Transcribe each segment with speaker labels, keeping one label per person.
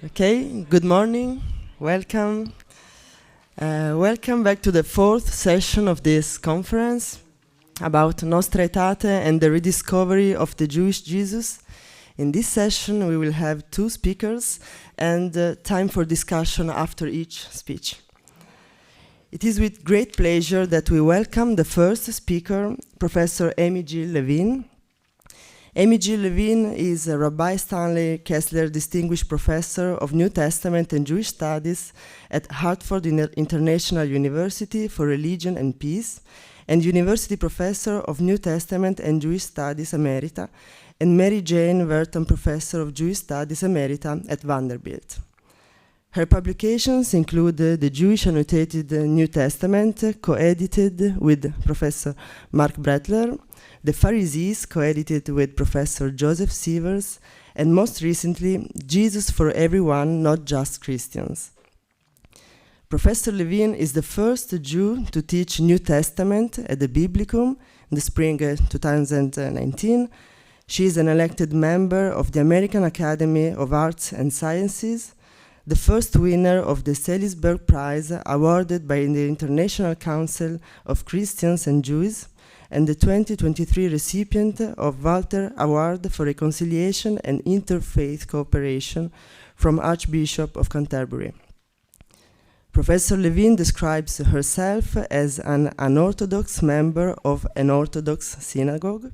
Speaker 1: Okay, good morning. Welcome. Welcome back to the fourth session of this conference about Nostra Aetate and the rediscovery of the Jewish Jesus. In this session, we will have two speakers and time for discussion after each speech. It is with great pleasure that we welcome the first speaker, Professor Amy G. Levine. Amy G. Levine is a Rabbi Stanley Kessler Distinguished Professor of New Testament and Jewish Studies at Hartford International University for Religion and Peace, and University Professor of New Testament and Jewish Studies Emerita, and Mary Jane Verton Professor of Jewish Studies Emerita at Vanderbilt. Her publications include the Jewish Annotated New Testament, co-edited with Professor Mark Brettler, The Pharisees, co-edited with Professor Joseph Sievers, and most recently, Jesus for Everyone, Not Just Christians. Professor Levine is the first Jew to teach New Testament at the Biblicum in the spring 2019. She is an elected member of the American Academy of Arts and Sciences, the first winner of the Salisbury Prize awarded by the International Council of Christians and Jews, and the 2023 recipient of Walter Award for Reconciliation and Interfaith Cooperation from Archbishop of Canterbury. Professor Levine describes herself as an unorthodox member of an Orthodox synagogue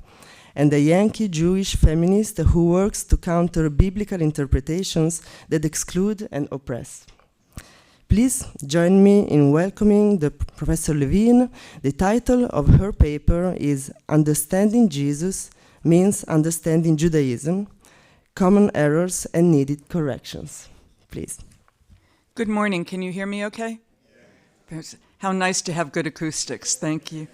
Speaker 1: and a Yankee Jewish feminist who works to counter biblical interpretations that exclude and oppress. Please join me in welcoming Professor Levine. The title of her paper is Understanding Jesus Means Understanding Judaism, Common Errors and Needed Corrections. Please.
Speaker 2: Good morning. Can you hear me okay? Yes. How nice to have good acoustics. Thank you.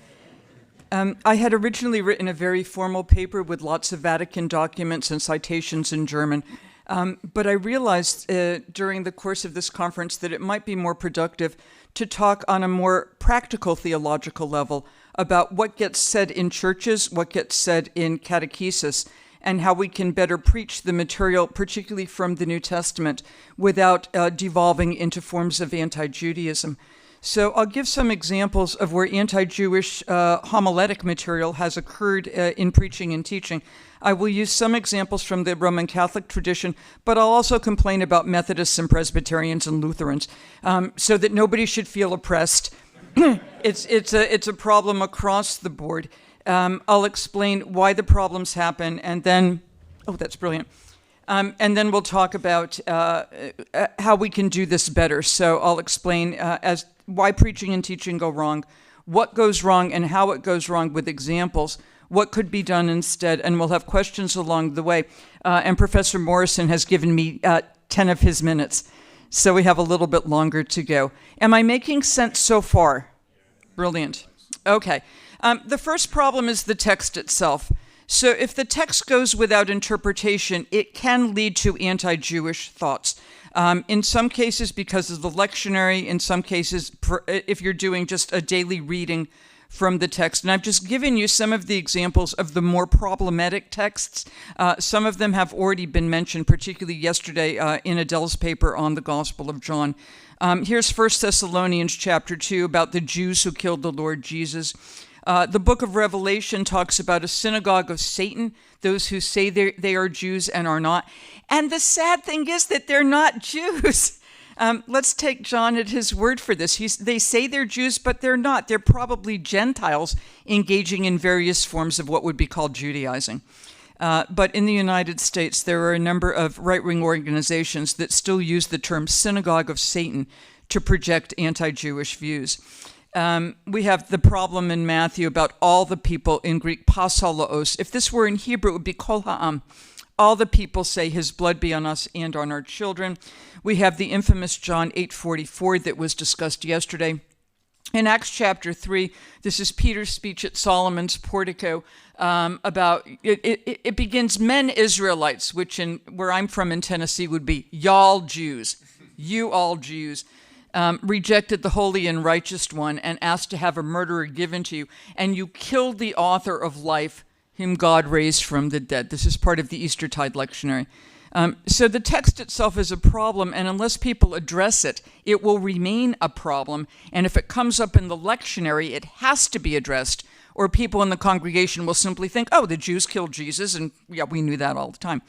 Speaker 2: I had originally written a very formal paper with lots of Vatican documents and citations in German. But I realized during the course of this conference that it might be more productive to talk on a more practical theological level about what gets said in churches, what gets said in catechesis, and how we can better preach the material, particularly from the New Testament, without devolving into forms of anti-Judaism. So I'll give some examples of where anti-Jewish homiletic material has occurred in preaching and teaching. I will use some examples from the Roman Catholic tradition, but I'll also complain about Methodists and Presbyterians and Lutherans, so that nobody should feel oppressed. It's a problem across the board. I'll explain why the problems happen, and then, oh, that's brilliant. And then we'll talk about how we can do this better. So I'll explain as why preaching and teaching go wrong, what goes wrong and how it goes wrong with examples, what could be done instead, and we'll have questions along the way. And Professor Morrison has given me 10 of his minutes, so we have a little bit longer to go. Am I making sense so far? Brilliant. Okay. The first problem is the text itself. So if the text goes without interpretation, it can lead to anti-Jewish thoughts. In some cases, because of the lectionary, in some cases, if you're doing just a daily reading from the text. And I've just given you some of the examples of the more problematic texts. Some of them have already been mentioned, particularly yesterday in Adele's paper on the Gospel of John. Here's 1 Thessalonians chapter 2 about the Jews who killed the Lord Jesus. The book of Revelation talks about a synagogue of Satan, those who say they are Jews and are not. And the sad thing is that they're not Jews. Let's take John at his word for this. They say they're Jews, but they're not. They're probably Gentiles engaging in various forms of what would be called Judaizing. But in the United States, there are a number of right-wing organizations that still use the term synagogue of Satan to project anti-Jewish views. We have the problem in Matthew about all the people, in Greek, pasalaos. If this were in Hebrew, it would be kol ha'am. All the people say his blood be on us and on our children. We have the infamous John 8:44 that was discussed yesterday. In Acts chapter 3, this is Peter's speech at Solomon's portico about, it begins, men Israelites, which where I'm from in Tennessee would be y'all Jews, you all Jews. Rejected the holy and righteous one and asked to have a murderer given to you, and you killed the author of life, whom God raised from the dead. This is part of the Eastertide lectionary. So the text itself is a problem, and unless people address it, it will remain a problem. And if it comes up in the lectionary, it has to be addressed, or people in the congregation will simply think, oh, the Jews killed Jesus, and yeah, we knew that all the time.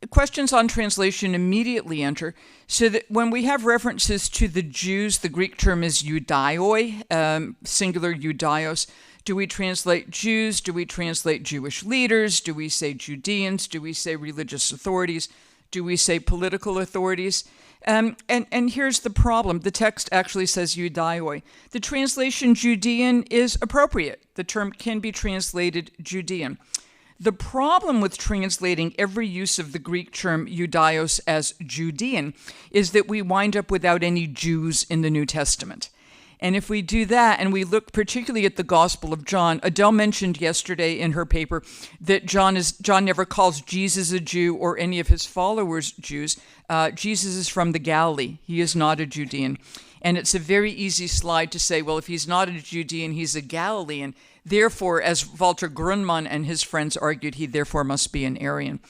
Speaker 2: Questions on translation immediately enter, so that when we have references to the Jews, the Greek term is Judaioi, singular Judaios. Do we translate Jews? Do we translate Jewish leaders? Do we say Judeans? Do we say religious authorities? Do we say political authorities? And here's the problem. The text actually says Judaioi. The translation Judean is appropriate. The term can be translated Judean. The problem with translating every use of the Greek term Judaios as Judean is that we wind up without any Jews in the New Testament. And if we do that, and we look particularly at the Gospel of John, Adele mentioned yesterday in her paper that John never calls Jesus a Jew or any of his followers Jews. Jesus is from the Galilee. He is not a Judean. And it's a very easy slide to say, well, if he's not a Judean, he's a Galilean. Therefore, as Walter Grunman and his friends argued, he therefore must be an Aryan.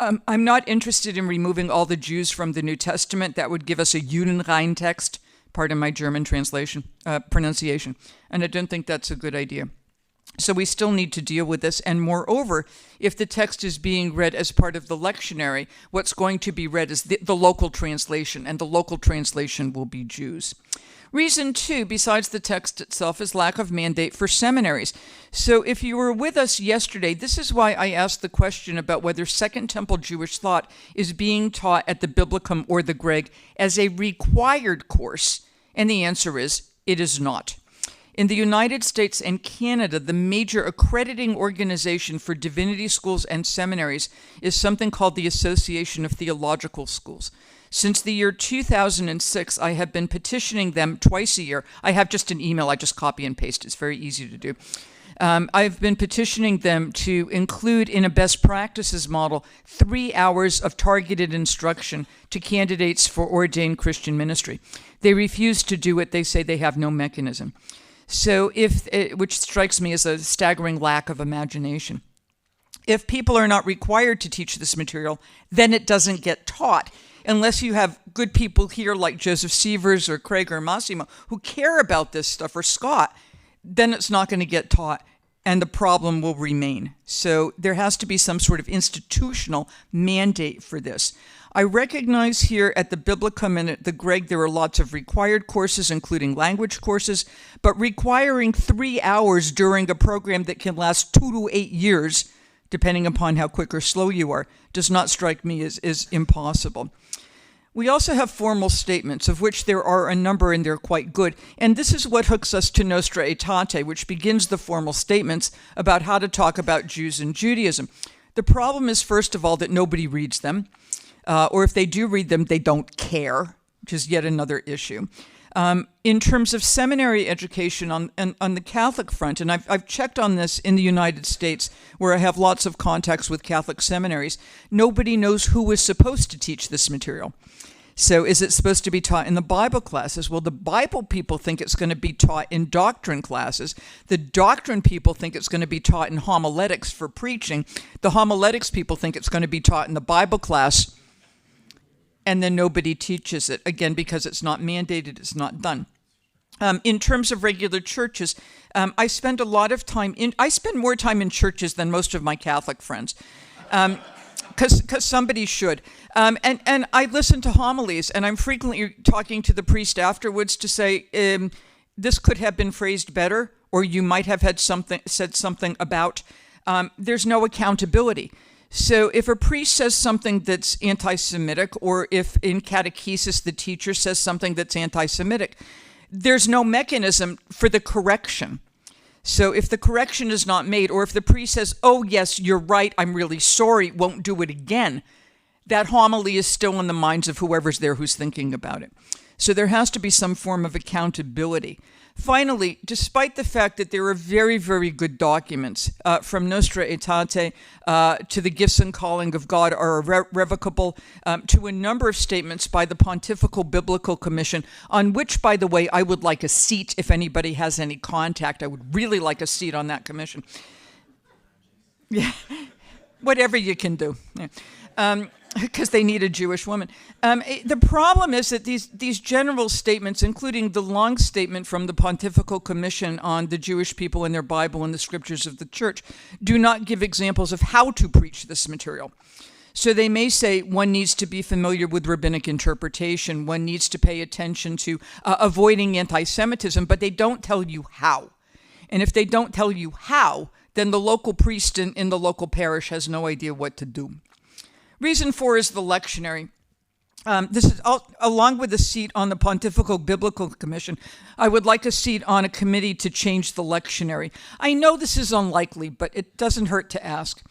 Speaker 2: I'm not interested in removing all the Jews from the New Testament. That would give us a Judenrein text. Pardon my German pronunciation. And I don't think that's a good idea. So we still need to deal with this. And moreover, if the text is being read as part of the lectionary, what's going to be read is the local translation, and the local translation will be Jews. Reason 2, besides the text itself, is lack of mandate for seminaries. So if you were with us yesterday, this is why I asked the question about whether Second Temple Jewish thought is being taught at the Biblicum or the Greg as a required course. And the answer is, it is not. In the United States and Canada, the major accrediting organization for divinity schools and seminaries is something called the Association of Theological Schools. Since the year 2006, I have been petitioning them twice a year. I have just an email. I just copy and paste. It's very easy to do. I've been petitioning them to include in a best practices model 3 hours of targeted instruction to candidates for ordained Christian ministry. They refuse to do it. They say they have no mechanism. So which strikes me as a staggering lack of imagination. If people are not required to teach this material, then it doesn't get taught. Unless you have good people here like Joseph Sievers or Craig or Massimo who care about this stuff, or Scott, then it's not going to get taught, and the problem will remain. So there has to be some sort of institutional mandate for this. I recognize here at the Biblicum and at the Greg there are lots of required courses, including language courses, but requiring 3 hours during a program that can last 2 to 8 years, depending upon how quick or slow you are, does not strike me as impossible. We also have formal statements, of which there are a number, and they're quite good. And this is what hooks us to Nostra Aetate, which begins the formal statements about how to talk about Jews and Judaism. The problem is, first of all, that nobody reads them. Or if they do read them, they don't care, which is yet another issue. In terms of seminary education on the Catholic front, and I've checked on this in the United States, where I have lots of contacts with Catholic seminaries, nobody knows who is supposed to teach this material. So is it supposed to be taught in the Bible classes? Well, the Bible people think it's going to be taught in doctrine classes. The doctrine people think it's going to be taught in homiletics for preaching. The homiletics people think it's going to be taught in the Bible class, and then nobody teaches it, again, because it's not mandated, it's not done. In terms of regular churches, I spend more time in churches than most of my Catholic friends. Because somebody should. And I listen to homilies, and I'm frequently talking to the priest afterwards to say, this could have been phrased better, or you might have said something about. There's no accountability. So if a priest says something that's anti-Semitic, or if in catechesis the teacher says something that's anti-Semitic, there's no mechanism for the correction. So if the correction is not made, or if the priest says, oh, yes, you're right, I'm really sorry, won't do it again, that homily is still in the minds of whoever's there who's thinking about it. So there has to be some form of accountability. Finally, despite the fact that there are very, very good documents from Nostra Aetate to the gifts and calling of God are irrevocable, to a number of statements by the Pontifical Biblical Commission, on which, by the way, I would like a seat if anybody has any contact. I would really like a seat on that commission. Yeah, whatever you can do. Yeah. because they need a Jewish woman. The problem is that these general statements, including the long statement from the Pontifical Commission on the Jewish people and their Bible and the scriptures of the church, do not give examples of how to preach this material. So they may say one needs to be familiar with rabbinic interpretation, one needs to pay attention to avoiding anti-Semitism, but they don't tell you how. And if they don't tell you how, then the local priest in the local parish has no idea what to do. Reason 4 is the lectionary. This is along with a seat on the Pontifical Biblical Commission. I would like a seat on a committee to change the lectionary. I know this is unlikely, but it doesn't hurt to ask.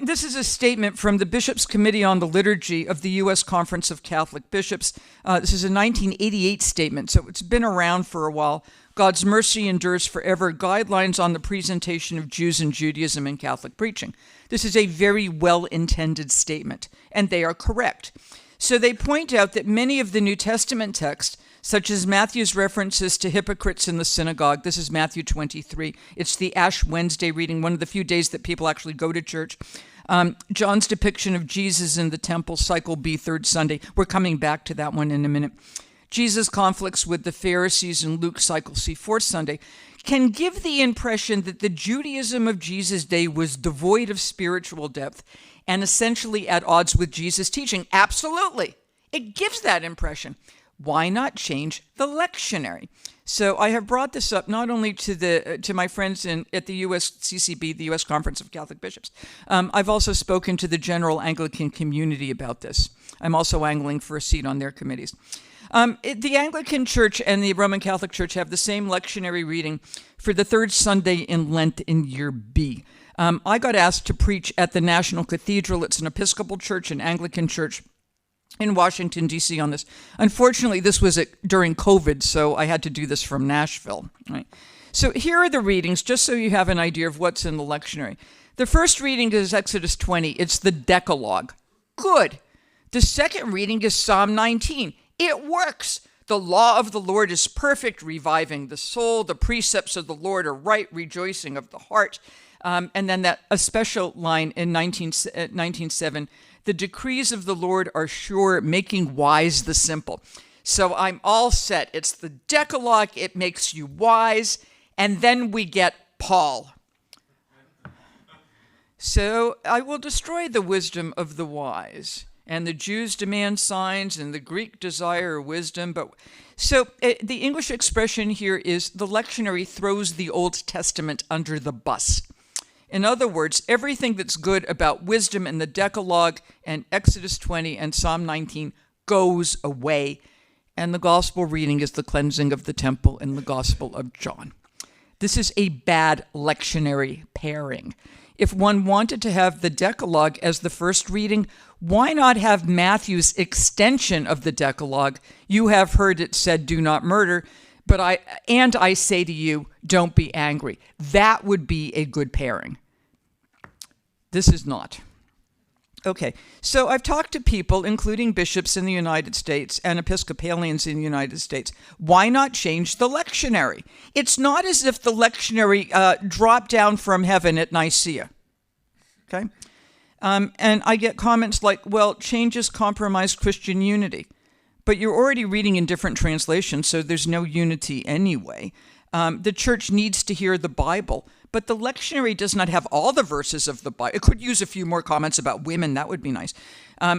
Speaker 2: This is a statement from the Bishops' Committee on the Liturgy of the U.S. Conference of Catholic Bishops. This is a 1988 statement, so it's been around for a while. God's mercy endures forever, guidelines on the presentation of Jews and Judaism in Catholic preaching. This is a very well-intended statement, and they are correct. So they point out that many of the New Testament texts, such as Matthew's references to hypocrites in the synagogue, this is Matthew 23, it's the Ash Wednesday reading, one of the few days that people actually go to church. John's depiction of Jesus in the temple, cycle B, third Sunday. We're coming back to that one in a minute. Jesus' conflicts with the Pharisees in Luke, cycle C, fourth Sunday, can give the impression that the Judaism of Jesus' day was devoid of spiritual depth and essentially at odds with Jesus' teaching. Absolutely. It gives that impression. Why not change the lectionary? So I have brought this up not only to my friends at the USCCB, the U.S. Conference of Catholic Bishops. I've also spoken to the general Anglican community about this. I'm also angling for a seat on their committees. The Anglican Church and the Roman Catholic Church have the same lectionary reading for the third Sunday in Lent in year B. I got asked to preach at the National Cathedral. It's an Episcopal church, an Anglican church in Washington, D.C. on this. Unfortunately, this was during COVID, so I had to do this from Nashville. Right? So here are the readings, just so you have an idea of what's in the lectionary. The first reading is Exodus 20. It's the Decalogue. Good. The second reading is Psalm 19. It works. The law of the Lord is perfect, reviving the soul. The precepts of the Lord are right, rejoicing of the heart. And then a special line in 19:7, the decrees of the Lord are sure, making wise the simple. So I'm all set. It's the Decalogue. It makes you wise. And then we get Paul. So I will destroy the wisdom of the wise. And the Jews demand signs, and the Greek desire wisdom. So the English expression here is the lectionary throws the Old Testament under the bus. In other words, everything that's good about wisdom in the Decalogue and Exodus 20 and Psalm 19 goes away. And the gospel reading is the cleansing of the temple in the Gospel of John. This is a bad lectionary pairing. If one wanted to have the Decalogue as the first reading, why not have Matthew's extension of the Decalogue? You have heard it said, do not murder, but I say to you, don't be angry. That would be a good pairing. This is not. Okay, so I've talked to people, including bishops in the United States and Episcopalians in the United States. Why not change the lectionary? It's not as if the lectionary dropped down from heaven at Nicaea. Okay? And I get comments like, well, changes compromise Christian unity. But you're already reading in different translations, so there's no unity anyway. The church needs to hear the Bible, but the lectionary does not have all the verses of the Bible. It could use a few more comments about women. That would be nice.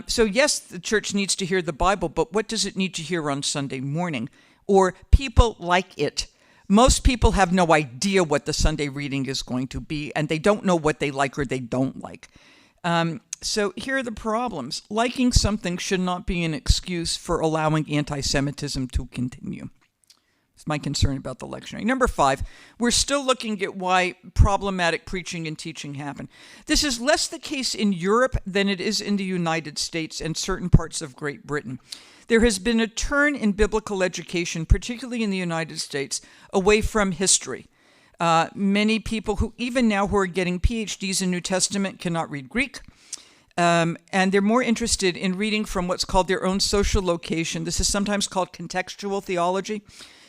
Speaker 2: So yes, the church needs to hear the Bible, but what does it need to hear on Sunday morning? Or people like it. Most people have no idea what the Sunday reading is going to be, and they don't know what they like or they don't like. So here are the problems. Liking something should not be an excuse for allowing anti-Semitism to continue. It's my concern about the lectionary. Number 5, we're still looking at why problematic preaching and teaching happen. This is less the case in Europe than it is in the United States and certain parts of Great Britain. There has been a turn in biblical education, particularly in the United States, away from history. Many people who are getting PhDs in New Testament cannot read Greek. And they're more interested in reading from what's called their own social location. This is sometimes called contextual theology.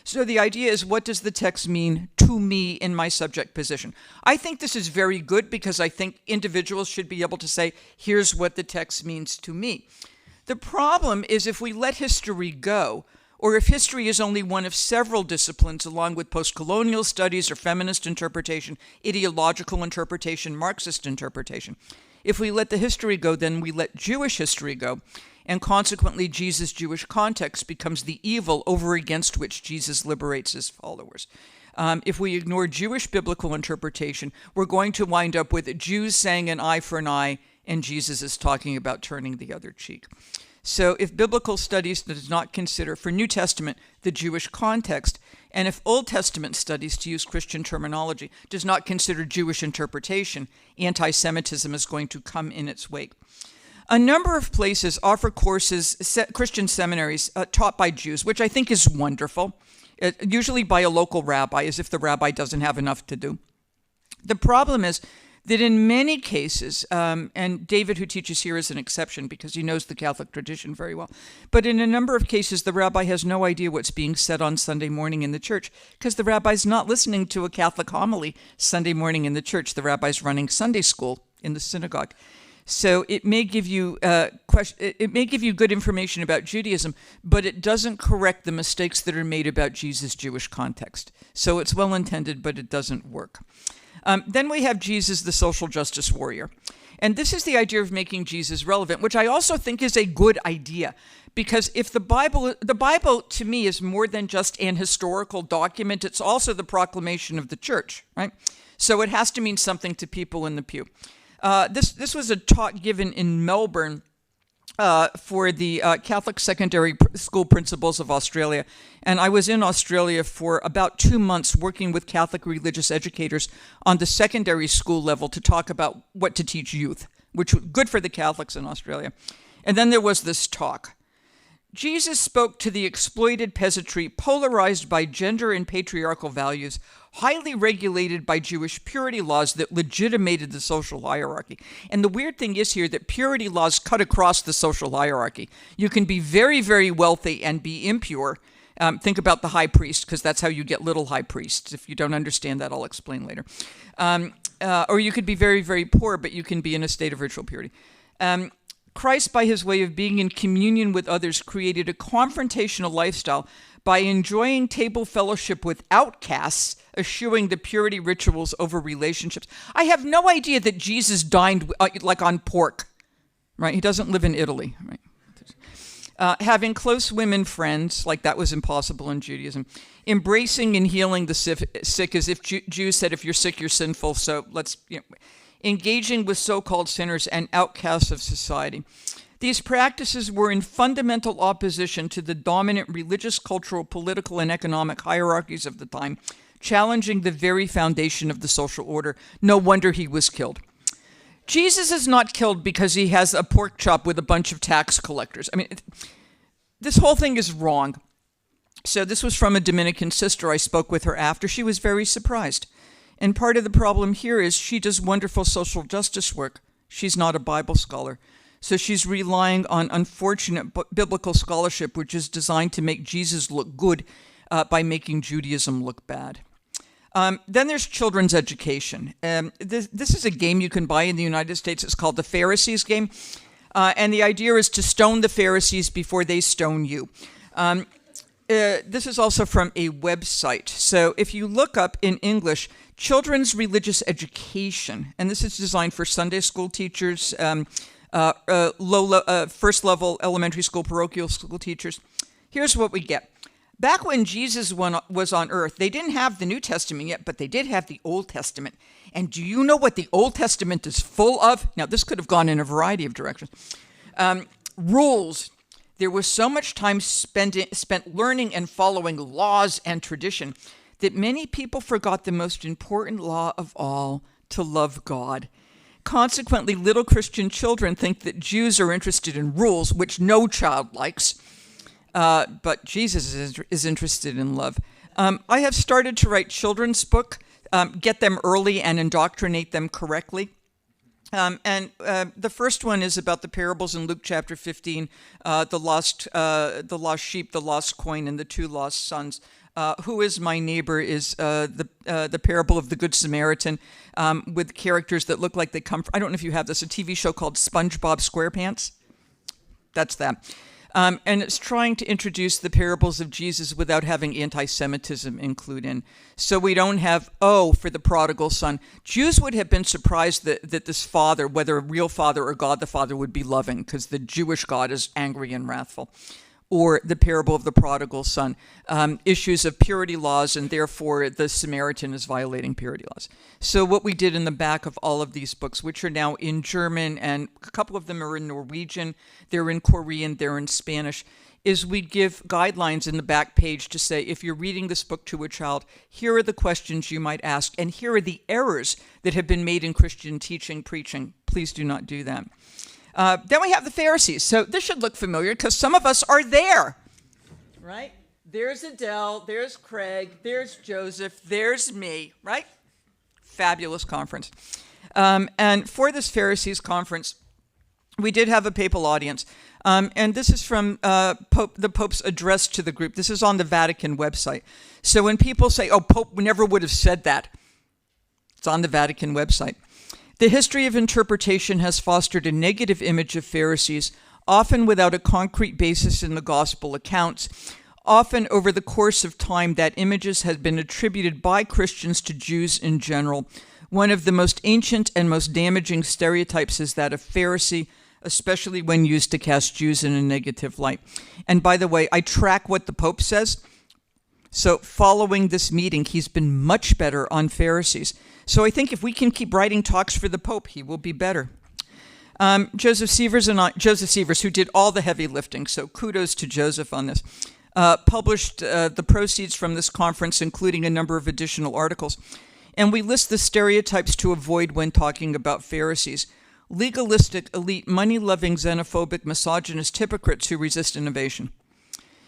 Speaker 2: So the idea is, what does the text mean to me in my subject position? I think this is very good because I think individuals should be able to say, here's what the text means to me. The problem is if we let history go, or if history is only one of several disciplines along with post-colonial studies or feminist interpretation, ideological interpretation, Marxist interpretation. If we let the history go, then we let Jewish history go, and consequently Jesus' Jewish context becomes the evil over against which Jesus liberates his followers. If we ignore Jewish biblical interpretation, we're going to wind up with Jews saying an eye for an eye, and Jesus is talking about turning the other cheek. So if biblical studies does not consider, for New Testament, the Jewish context, and if Old Testament studies, to use Christian terminology, does not consider Jewish interpretation, anti-Semitism is going to come in its wake. A number of places offer courses, Christian seminaries taught by Jews, which I think is wonderful, usually by a local rabbi, as if the rabbi doesn't have enough to do. The problem is that in many cases, and David, who teaches here, is an exception because he knows the Catholic tradition very well, but in a number of cases, the rabbi has no idea what's being said on Sunday morning in the church because the rabbi's not listening to a Catholic homily Sunday morning in the church. The rabbi's running Sunday school in the synagogue. So it may give you good information about Judaism, but it doesn't correct the mistakes that are made about Jesus' Jewish context. So it's well intended, but it doesn't work. Then we have Jesus, the social justice warrior. And this is the idea of making Jesus relevant, which I also think is a good idea. Because if the Bible to me is more than just an historical document, it's also the proclamation of the church, right? So it has to mean something to people in the pew. This was a talk given in Melbourne for the Catholic Secondary School Principals of Australia. And I was in Australia for about 2 months working with Catholic religious educators on the secondary school level to talk about what to teach youth, which was good for the Catholics in Australia. And then there was this talk. Jesus spoke to the exploited peasantry, polarized by gender and patriarchal values, highly regulated by Jewish purity laws that legitimated the social hierarchy. And the weird thing is here that purity laws cut across the social hierarchy. You can be very, very wealthy and be impure. Think about the high priest, because that's how you get little high priests. If you don't understand that, I'll explain later. Or you could be very, very poor, but you can be in a state of ritual purity. Christ, by his way of being in communion with others, created a confrontational lifestyle by enjoying table fellowship with outcasts, eschewing the purity rituals over relationships. I have no idea that Jesus dined like on pork, right? He doesn't live in Italy, right? Having close women friends, like that was impossible in Judaism. Embracing and healing the sick, as if Jews said, if you're sick, you're sinful, so let's, engaging with so-called sinners and outcasts of society. These practices were in fundamental opposition to the dominant religious, cultural, political, and economic hierarchies of the time, challenging the very foundation of the social order. No wonder he was killed. Jesus is not killed because he has a pork chop with a bunch of tax collectors. I mean, this whole thing is wrong. So this was from a Dominican sister. I spoke with her after. She was very surprised. And part of the problem here is she does wonderful social justice work. She's not a Bible scholar. So she's relying on unfortunate biblical scholarship, which is designed to make Jesus look good by making Judaism look bad. Then there's children's education. This is a game you can buy in the United States. It's called the Pharisees game. And the idea is to stone the Pharisees before they stone you. This is also from a website. So if you look up in English, children's religious education, and this is designed for Sunday school teachers, first level elementary school, parochial school teachers. Here's what we get. Back when Jesus was on earth, they didn't have the New Testament yet, but they did have the Old Testament. And do you know what the Old Testament is full of? Now, this could have gone in a variety of directions. Rules. There was so much time spent learning and following laws and tradition that many people forgot the most important law of all, to love God. Consequently, little Christian children think that Jews are interested in rules, which no child likes. But Jesus is interested in love. I have started to write children's book, get them early and indoctrinate them correctly. The first one is about the parables in Luke chapter 15, the lost sheep, the lost coin, and the two lost sons. Who is My Neighbor is the parable of the Good Samaritan, with characters that look like they come from, I don't know if you have this, a TV show called SpongeBob SquarePants. That's that. And it's trying to introduce the parables of Jesus without having anti-Semitism included in. So we don't have, for the prodigal son. Jews would have been surprised that this father, whether a real father or God the Father, would be loving, because the Jewish God is angry and wrathful. Or the parable of the prodigal son, issues of purity laws, and therefore the Samaritan is violating purity laws. So what we did in the back of all of these books, which are now in German, and a couple of them are in Norwegian, they're in Korean, they're in Spanish, is we give guidelines in the back page to say, if you're reading this book to a child, here are the questions you might ask, and here are the errors that have been made in Christian teaching, preaching. Please do not do that. Then we have the Pharisees. So this should look familiar because some of us are there, right? There's Adele, there's Craig, there's Joseph, there's me, right? Fabulous conference. And for this Pharisees conference, we did have a papal audience. And this is from the Pope's address to the group. This is on the Vatican website. So when people say, Pope never would have said that, it's on the Vatican website. The history of interpretation has fostered a negative image of Pharisees, often without a concrete basis in the gospel accounts. Often over the course of time, that images has been attributed by Christians to Jews in general. One of the most ancient and most damaging stereotypes is that of Pharisee, especially when used to cast Jews in a negative light. And by the way, I track what the Pope says. So following this meeting, he's been much better on Pharisees. So I think if we can keep writing talks for the Pope, he will be better. Joseph Sievers, who did all the heavy lifting, so kudos to Joseph on this, published the proceeds from this conference, including a number of additional articles. And we list the stereotypes to avoid when talking about Pharisees. Legalistic, elite, money-loving, xenophobic, misogynist hypocrites who resist innovation.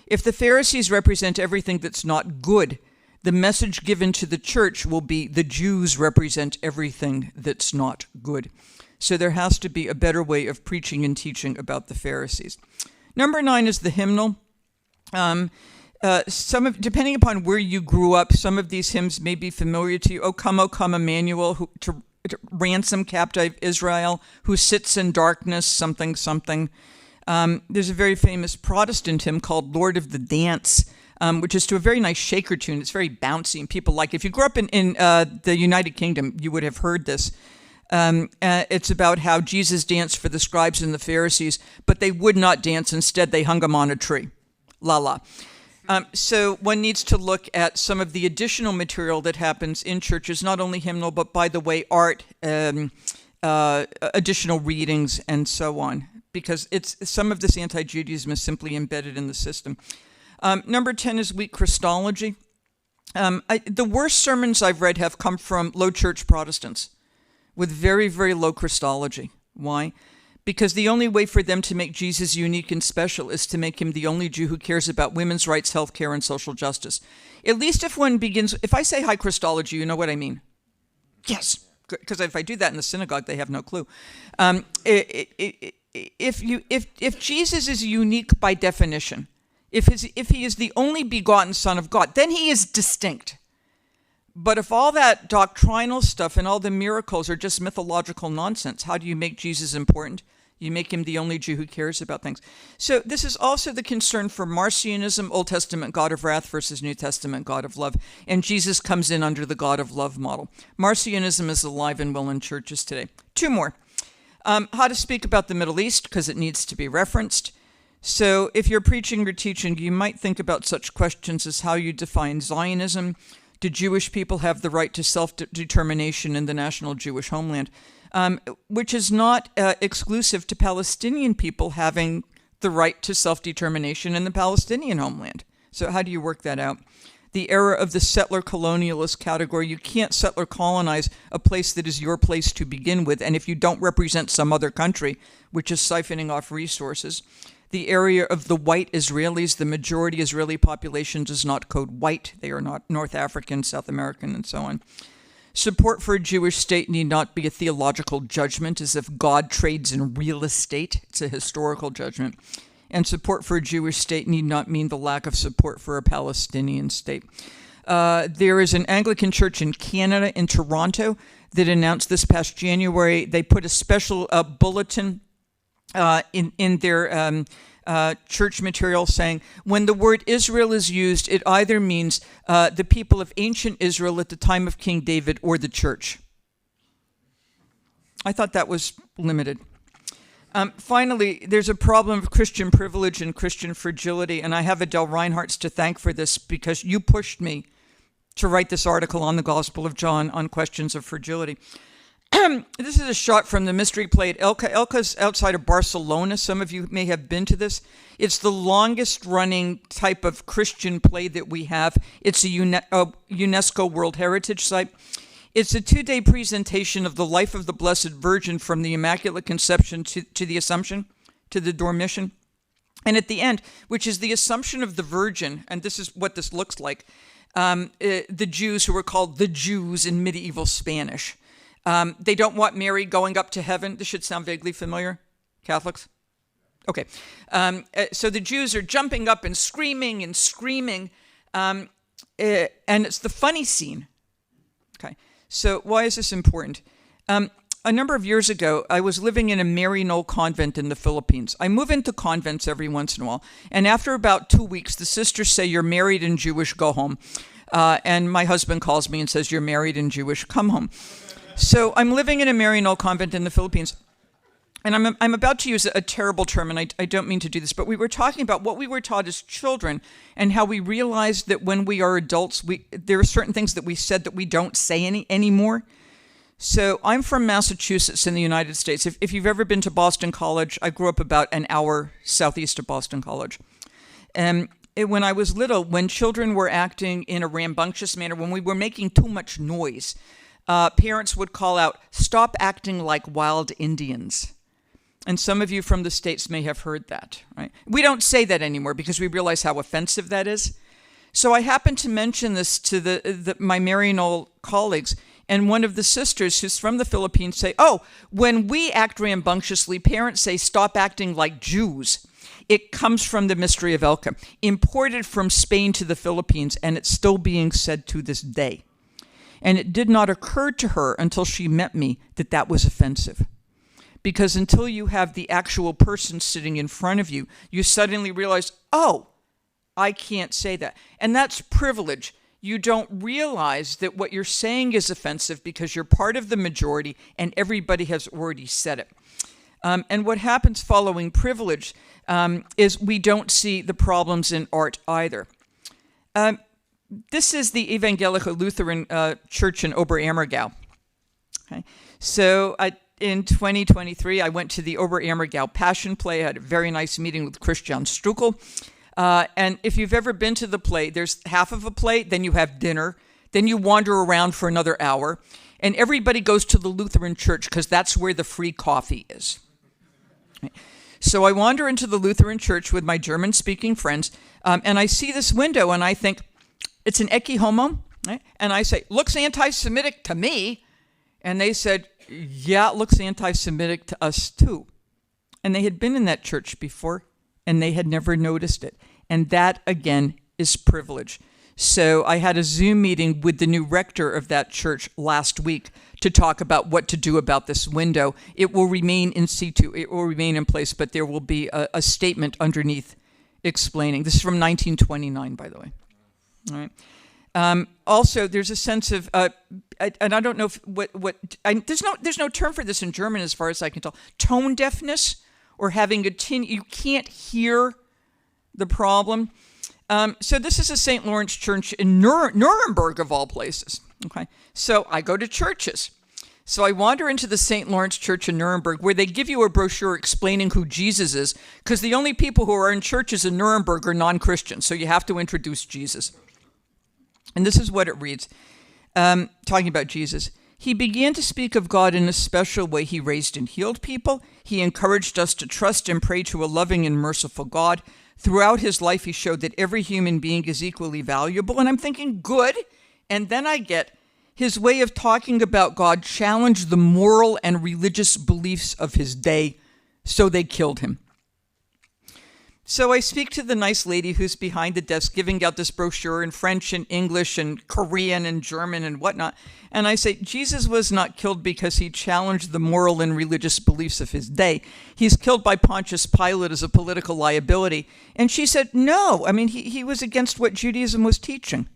Speaker 2: If the Pharisees represent everything that's not good, the message given to the church will be the Jews represent everything that's not good. So there has to be a better way of preaching and teaching about the Pharisees. Number 9 is the hymnal. Depending upon where you grew up, some of these hymns may be familiar to you. O come, Emmanuel, to ransom captive Israel, who sits in darkness, something, something. There's a very famous Protestant hymn called Lord of the Dance, which is to a very nice shaker tune. It's very bouncy, and people like it. If you grew up in the United Kingdom, you would have heard this. It's about how Jesus danced for the scribes and the Pharisees, but they would not dance. Instead, they hung him on a tree. La la. So one needs to look at some of the additional material that happens in churches, not only hymnal, but by the way, art, additional readings, and so on, because some of this anti-Judaism is simply embedded in the system. Number 10 is weak Christology. The worst sermons I've read have come from low church Protestants with very, very low Christology. Why? Because the only way for them to make Jesus unique and special is to make him the only Jew who cares about women's rights, health care, and social justice. At least if I say high Christology, you know what I mean. Yes, because if I do that in the synagogue, they have no clue. If Jesus is unique by definition, if he is the only begotten Son of God, then he is distinct. But if all that doctrinal stuff and all the miracles are just mythological nonsense, how do you make Jesus important? You make him the only Jew who cares about things. So this is also the concern for Marcionism, Old Testament God of wrath versus New Testament God of love. And Jesus comes in under the God of love model. Marcionism is alive and well in churches today. 2 more. How to speak about the Middle East, because it needs to be referenced. So if you're preaching or teaching, you might think about such questions as how you define Zionism. Do Jewish people have the right to self-determination in the national Jewish homeland? Which is not exclusive to Palestinian people having the right to self-determination in the Palestinian homeland. So how do you work that out? The era of the settler colonialist category. You can't settler colonize a place that is your place to begin with, and if you don't represent some other country, which is siphoning off resources. The area of the white Israelis, the majority Israeli population does not code white. They are not North African, South American, and so on. Support for a Jewish state need not be a theological judgment as if God trades in real estate. It's a historical judgment. and support for a Jewish state need not mean the lack of support for a Palestinian state. There is an Anglican church in Canada, in Toronto, that announced this past January. They put a special bulletin in their church material saying, when the word Israel is used, it either means the people of ancient Israel at the time of King David or the church. I thought that was limited. Finally, there's a problem of Christian privilege and Christian fragility, and I have Adele Reinhardt's to thank for this because you pushed me to write this article on the Gospel of John on questions of fragility. This is a shot from the mystery play at Elca. Elca's outside of Barcelona. Some of you may have been to this. It's the longest running type of Christian play that we have. It's a UNESCO World Heritage Site. It's a 2-day presentation of the life of the Blessed Virgin from the Immaculate Conception to the Assumption, to the Dormition. And at the end, which is the Assumption of the Virgin, and this is what this looks like, the Jews who were called the Jews in medieval Spanish. They don't want Mary going up to heaven. This should sound vaguely familiar. Catholics? Okay. So the Jews are jumping up and screaming, and it's the funny scene. Okay. So why is this important? A number of years ago, I was living in a Maryknoll convent in the Philippines. I move into convents every once in a while, and after about 2 weeks, the sisters say, "You're married and Jewish, go home." And my husband calls me and says, "You're married and Jewish, come home." So I'm living in a Maryknoll convent in the Philippines, and I'm about to use a terrible term, and I don't mean to do this, but we were talking about what we were taught as children and how we realized that when we are adults, there are certain things that we said that we don't say anymore. So I'm from Massachusetts in the United States. If you've ever been to Boston College, I grew up about an hour southeast of Boston College. And when I was little, when children were acting in a rambunctious manner, when we were making too much noise, parents would call out, "Stop acting like wild Indians." And some of you from the States may have heard that, right? We don't say that anymore because we realize how offensive that is. So I happened to mention this to my Maryknoll colleagues, and one of the sisters who's from the Philippines say, "Oh, when we act rambunctiously, parents say, 'Stop acting like Jews.'" It comes from the mystery of Elca, imported from Spain to the Philippines, and it's still being said to this day. And it did not occur to her until she met me that that was offensive. Because until you have the actual person sitting in front of you, you suddenly realize, oh, I can't say that. And that's privilege. You don't realize that what you're saying is offensive because you're part of the majority and everybody has already said it. And what happens following privilege is we don't see the problems in art either. This is the Evangelical Lutheran Church in Oberammergau. Okay. So in 2023, I went to the Oberammergau Passion Play. I had a very nice meeting with Christian Strukel. And if you've ever been to the play, there's half of a play, then you have dinner, then you wander around for another hour, and everybody goes to the Lutheran church because that's where the free coffee is. Okay. So I wander into the Lutheran church with my German-speaking friends, and I see this window, and I think, it's an Ecce Homo, right? And I say, looks anti-Semitic to me. And they said, yeah, it looks anti-Semitic to us too. And they had been in that church before, and they had never noticed it. And that, again, is privilege. So I had a Zoom meeting with the new rector of that church last week to talk about what to do about this window. It will remain in situ, it will remain in place, but there will be a statement underneath explaining. This is from 1929, by the way. All right. Also, there's a sense of, and I don't know if there's no term for this in German as far as I can tell. Tone deafness, or having you can't hear the problem. So this is a St. Lawrence church in Nuremberg, of all places. Okay. So I go to churches. So I wander into the St. Lawrence Church in Nuremberg, where they give you a brochure explaining who Jesus is, because the only people who are in churches in Nuremberg are non-Christians, so you have to introduce Jesus. And this is what it reads, talking about Jesus. He began to speak of God in a special way. He raised and healed people. He encouraged us to trust and pray to a loving and merciful God. Throughout his life, he showed that every human being is equally valuable. And I'm thinking, good. And then I get his way of talking about God challenged the moral and religious beliefs of his day, so they killed him. So I speak to the nice lady who's behind the desk giving out this brochure in French and English and Korean and German and whatnot. And I say, Jesus was not killed because he challenged the moral and religious beliefs of his day. He's killed by Pontius Pilate as a political liability. And she said, no, I mean, he was against what Judaism was teaching.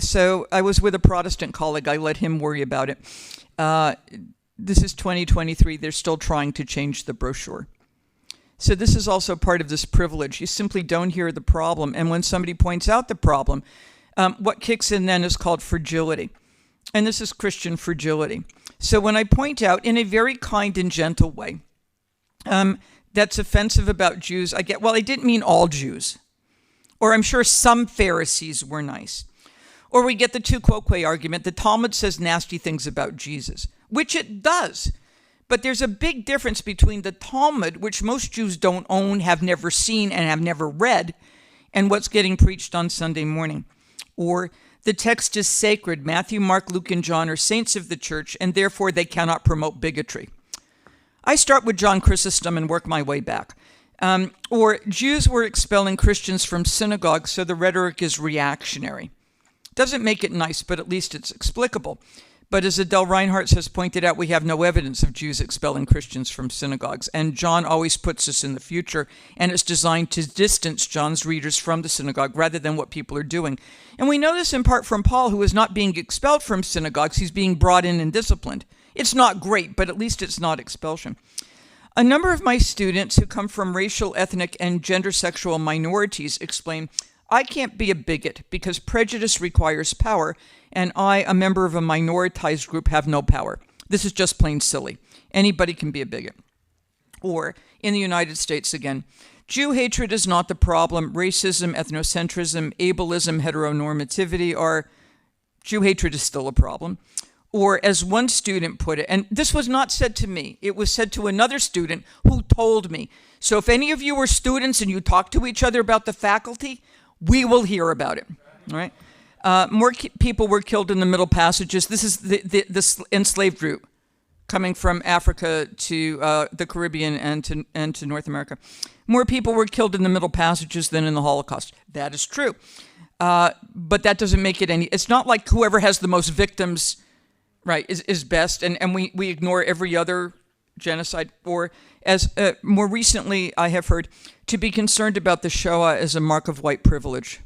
Speaker 2: So I was with a Protestant colleague. I let him worry about it. This is 2023. They're still trying to change the brochure. So this is also part of this privilege. You simply don't hear the problem. And when somebody points out the problem, what kicks in then is called fragility. And this is Christian fragility. So when I point out in a very kind and gentle way, that's offensive about Jews, I get, well, I didn't mean all Jews. Or I'm sure some Pharisees were nice. Or we get the tu quoque argument. The Talmud says nasty things about Jesus, which it does. But there's a big difference between the Talmud, which most Jews don't own, have never seen, and have never read, and what's getting preached on Sunday morning. Or the text is sacred. Matthew, Mark, Luke, and John are saints of the church, and therefore they cannot promote bigotry. I start with John Chrysostom and work my way back. Or Jews were expelling Christians from synagogues, so the rhetoric is reactionary. Doesn't make it nice, but at least it's explicable. But as Adele Reinhardt has pointed out, we have no evidence of Jews expelling Christians from synagogues. And John always puts us in the future, and it's designed to distance John's readers from the synagogue rather than what people are doing. And we know this in part from Paul, who is not being expelled from synagogues. He's being brought in and disciplined. It's not great, but at least it's not expulsion. A number of my students who come from racial, ethnic, and gender sexual minorities explain, I can't be a bigot because prejudice requires power, and I, a member of a minoritized group, have no power. This is just plain silly. Anybody can be a bigot. Or, in the United States again, Jew hatred is not the problem. Racism, ethnocentrism, ableism, heteronormativity are... Jew hatred is still a problem. Or, as one student put it, and this was not said to me, it was said to another student who told me. So if any of you are students and you talk to each other about the faculty, we will hear about it, all right? More people were killed in the Middle Passages. This is the enslaved route coming from Africa to the Caribbean and to North America. More people were killed in the Middle Passages than in the Holocaust. That is true. But that doesn't make it any... It's not like whoever has the most victims, right, is best, and we ignore every other genocide. Or, as more recently I have heard, to be concerned about the Shoah is a mark of white privilege.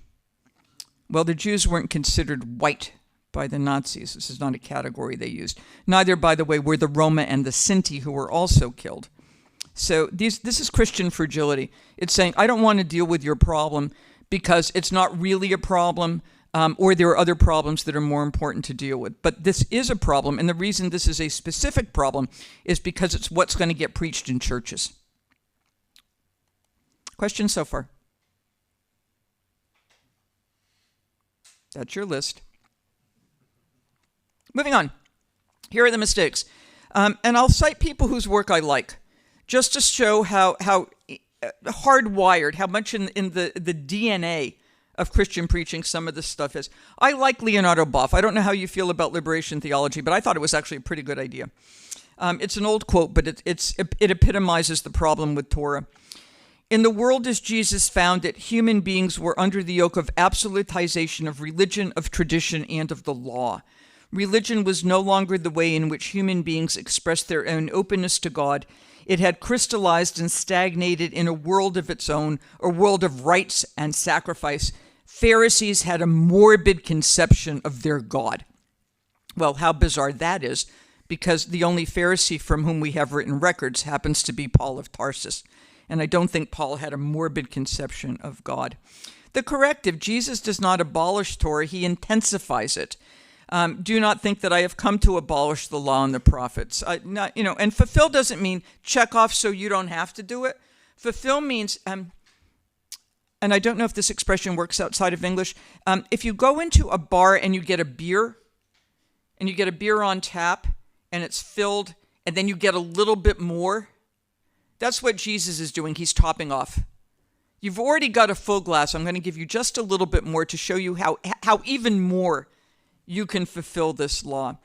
Speaker 2: Well, the Jews weren't considered white by the Nazis. This is not a category they used. Neither, by the way, were the Roma and the Sinti, who were also killed. So this is Christian fragility. It's saying, I don't want to deal with your problem because it's not really a problem, or there are other problems that are more important to deal with. But this is a problem, and the reason this is a specific problem is because it's what's going to get preached in churches. Questions so far? That's your list. Moving on. Here are the mistakes. And I'll cite people whose work I like, just to show how hardwired, how much in the DNA of Christian preaching some of this stuff is. I like Leonardo Boff. I don't know how you feel about liberation theology, but I thought it was actually a pretty good idea. It's an old quote, but it epitomizes the problem with Torah. In the world as Jesus found it, human beings were under the yoke of absolutization of religion, of tradition, and of the law. Religion was no longer the way in which human beings expressed their own openness to God. It had crystallized and stagnated in a world of its own, a world of rites and sacrifice. Pharisees had a morbid conception of their God. Well, how bizarre that is, because the only Pharisee from whom we have written records happens to be Paul of Tarsus. And I don't think Paul had a morbid conception of God. The corrective, Jesus does not abolish Torah, he intensifies it. Do not think that I have come to abolish the law and the prophets. And fulfill doesn't mean check off so you don't have to do it. Fulfill means, and I don't know if this expression works outside of English, if you go into a bar and you get a beer, and you get a beer on tap, and it's filled, and then you get a little bit more, that's what Jesus is doing. He's topping off. You've already got a full glass. I'm going to give you just a little bit more to show you how even more you can fulfill this law.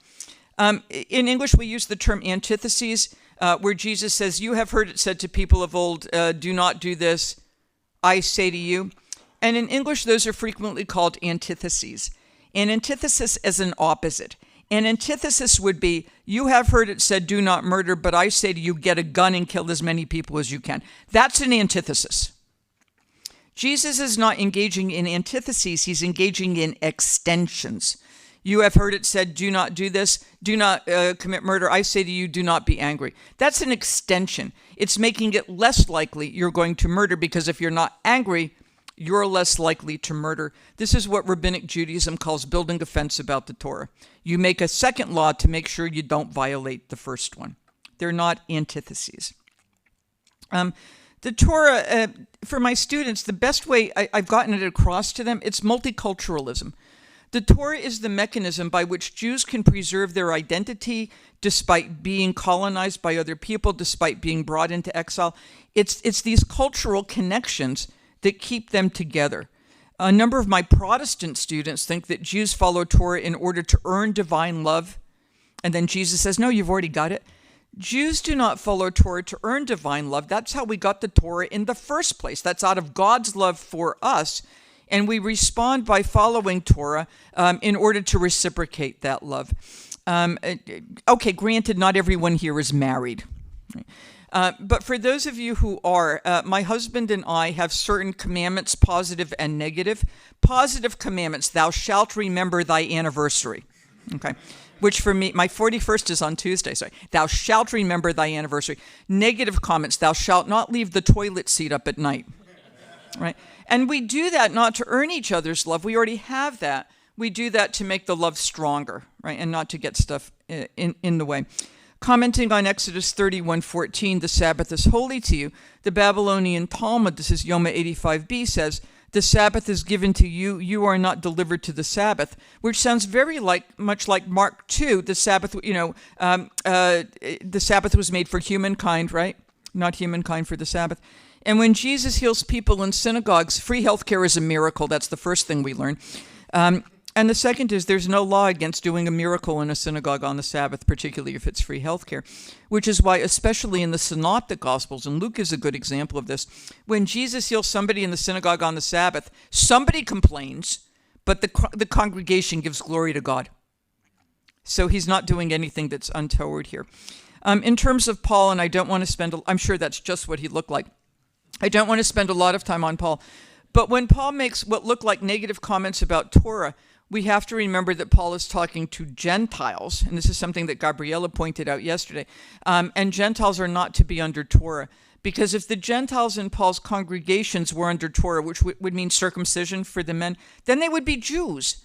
Speaker 2: In English, we use the term antitheses. where Jesus says, "You have heard it said to people of old, do not do this, I say to you." And in English, those are frequently called antitheses. An antithesis is an opposite. An antithesis would be, you have heard it said, do not murder, but I say to you, get a gun and kill as many people as you can. That's an antithesis. Jesus is not engaging in antitheses, he's engaging in extensions. You have heard it said, do not do this, do not commit murder. I say to you, do not be angry. That's an extension. It's making it less likely you're going to murder, because if you're not angry, you're less likely to murder. This is what Rabbinic Judaism calls building a fence about the Torah. You make a second law to make sure you don't violate the first one. They're not antitheses. The Torah, for my students, the best way I've gotten it across to them, it's multiculturalism. The Torah is the mechanism by which Jews can preserve their identity despite being colonized by other people, despite being brought into exile. It's these cultural connections that keep them together. A number of my Protestant students think that Jews follow Torah in order to earn divine love. And then Jesus says, no, you've already got it. Jews do not follow Torah to earn divine love. That's how we got the Torah in the first place. That's out of God's love for us. And we respond by following Torah in order to reciprocate that love. Okay, granted, not everyone here is married. But for those of you who are, my husband and I have certain commandments, positive and negative. Positive commandments, thou shalt remember thy anniversary. Okay, which for me, my 41st is on Tuesday, sorry. Thou shalt remember thy anniversary. Negative comments, thou shalt not leave the toilet seat up at night. Right? And we do that not to earn each other's love. We already have that. We do that to make the love stronger, right? And not to get stuff in the way. Commenting on Exodus 31:14, the Sabbath is holy to you. The Babylonian Talmud, this is Yoma 85b, says, the Sabbath is given to you, you are not delivered to the Sabbath, which sounds very much like Mark 2, the Sabbath, the Sabbath was made for humankind, right? Not humankind for the Sabbath. And when Jesus heals people in synagogues, free healthcare is a miracle. That's the first thing we learn. And the second is there's no law against doing a miracle in a synagogue on the Sabbath, particularly if it's free healthcare, which is why, especially in the Synoptic Gospels, and Luke is a good example of this, when Jesus heals somebody in the synagogue on the Sabbath, somebody complains, but the congregation gives glory to God. So he's not doing anything that's untoward here. In terms of Paul, and I don't want to spend, I'm sure that's just what he looked like. I don't want to spend a lot of time on Paul. But when Paul makes what look like negative comments about Torah, we have to remember that Paul is talking to Gentiles, and this is something that Gabriella pointed out yesterday, and Gentiles are not to be under Torah, because if the Gentiles in Paul's congregations were under Torah, which would mean circumcision for the men, then they would be Jews.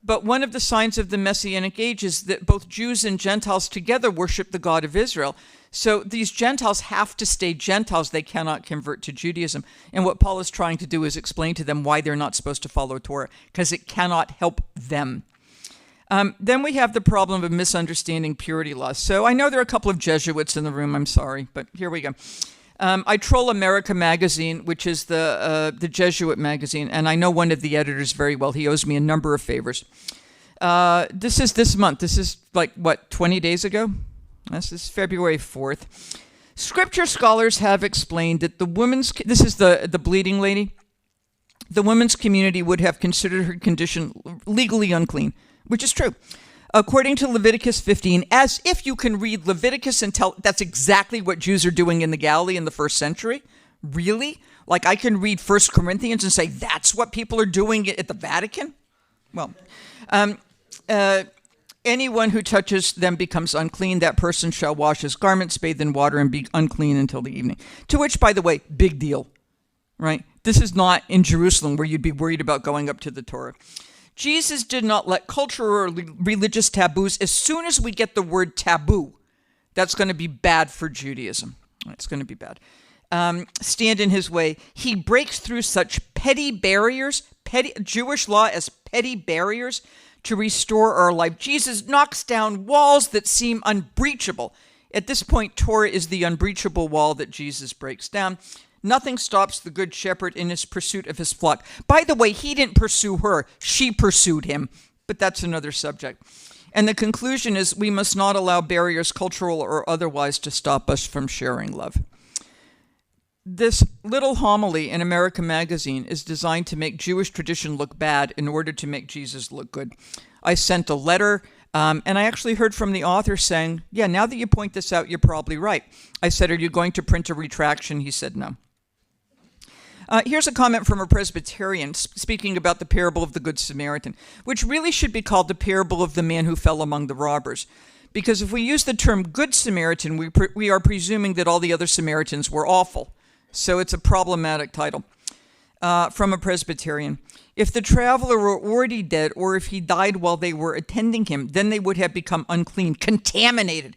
Speaker 2: But one of the signs of the Messianic age is that both Jews and Gentiles together worship the God of Israel. So these Gentiles have to stay Gentiles. They cannot convert to Judaism. And what Paul is trying to do is explain to them why they're not supposed to follow Torah, because it cannot help them. Then we have the problem of misunderstanding purity laws. So I know there are a couple of Jesuits in the room. I'm sorry, but here we go. I troll America magazine, which is the Jesuit magazine, and I know one of the editors very well. He owes me a number of favors. This is this month. This is like, 20 days ago? This is February 4th. Scripture scholars have explained that this is the bleeding lady, the women's community would have considered her condition legally unclean, which is true. According to Leviticus 15, as if you can read Leviticus and tell that's exactly what Jews are doing in the Galilee in the first century. Really? Like I can read 1 Corinthians and say that's what people are doing at the Vatican? Well, anyone who touches them becomes unclean. That person shall wash his garments, bathe in water, and be unclean until the evening. To which, by the way, big deal, right? This is not in Jerusalem where you'd be worried about going up to the Torah. Jesus did not let cultural or religious taboos. As soon as we get the word taboo, that's going to be bad for Judaism. It's going to be bad. Stand in his way. He breaks through such petty barriers, Jewish law as petty barriers to restore our life. Jesus knocks down walls that seem unbreachable. At this point, Torah is the unbreachable wall that Jesus breaks down. Nothing stops the good shepherd in his pursuit of his flock. By the way, he didn't pursue her. She pursued him. But that's another subject. And the conclusion is we must not allow barriers, cultural or otherwise, to stop us from sharing love. This little homily in America Magazine is designed to make Jewish tradition look bad in order to make Jesus look good. I sent a letter, and I actually heard from the author saying, yeah, now that you point this out, you're probably right. I said, are you going to print a retraction? He said no. Here's a comment from a Presbyterian speaking about the parable of the Good Samaritan, which really should be called the parable of the man who fell among the robbers. Because if we use the term Good Samaritan, we are presuming that all the other Samaritans were awful. So it's a problematic title. From a Presbyterian. If the traveler were already dead, or if he died while they were attending him, then they would have become unclean, contaminated.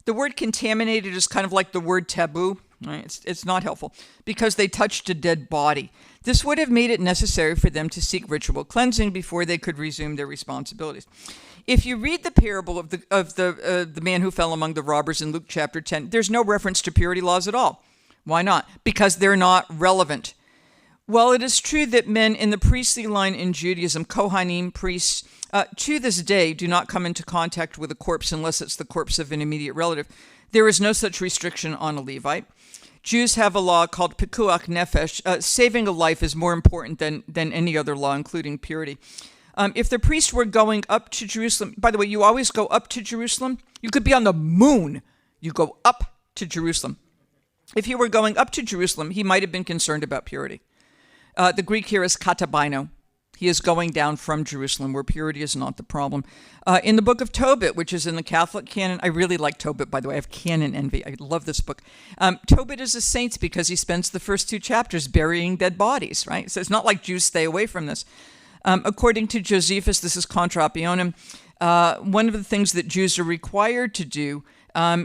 Speaker 2: The word contaminated is kind of like the word taboo. Right? It's not helpful because they touched a dead body. This would have made it necessary for them to seek ritual cleansing before they could resume their responsibilities. If you read the parable of the man who fell among the robbers in Luke chapter 10, there's no reference to purity laws at all. Why not? Because they're not relevant. While it is true that men in the priestly line in Judaism, Kohanim, priests, to this day do not come into contact with a corpse unless it's the corpse of an immediate relative, there is no such restriction on a Levite. Jews have a law called Pikuach Nefesh. Saving a life is more important than any other law, including purity. If the priest were going up to Jerusalem, by the way, you always go up to Jerusalem. You could be on the moon. You go up to Jerusalem. If he were going up to Jerusalem, he might have been concerned about purity. The Greek here is katabino. He is going down from Jerusalem, where purity is not the problem. In the book of Tobit, which is in the Catholic canon, I really like Tobit, by the way. I have canon envy. I love this book. Tobit is a saint because he spends the first 2 chapters burying dead bodies, right? So it's not like Jews stay away from this. According to Josephus, this is contra opinionem, one of the things that Jews are required to do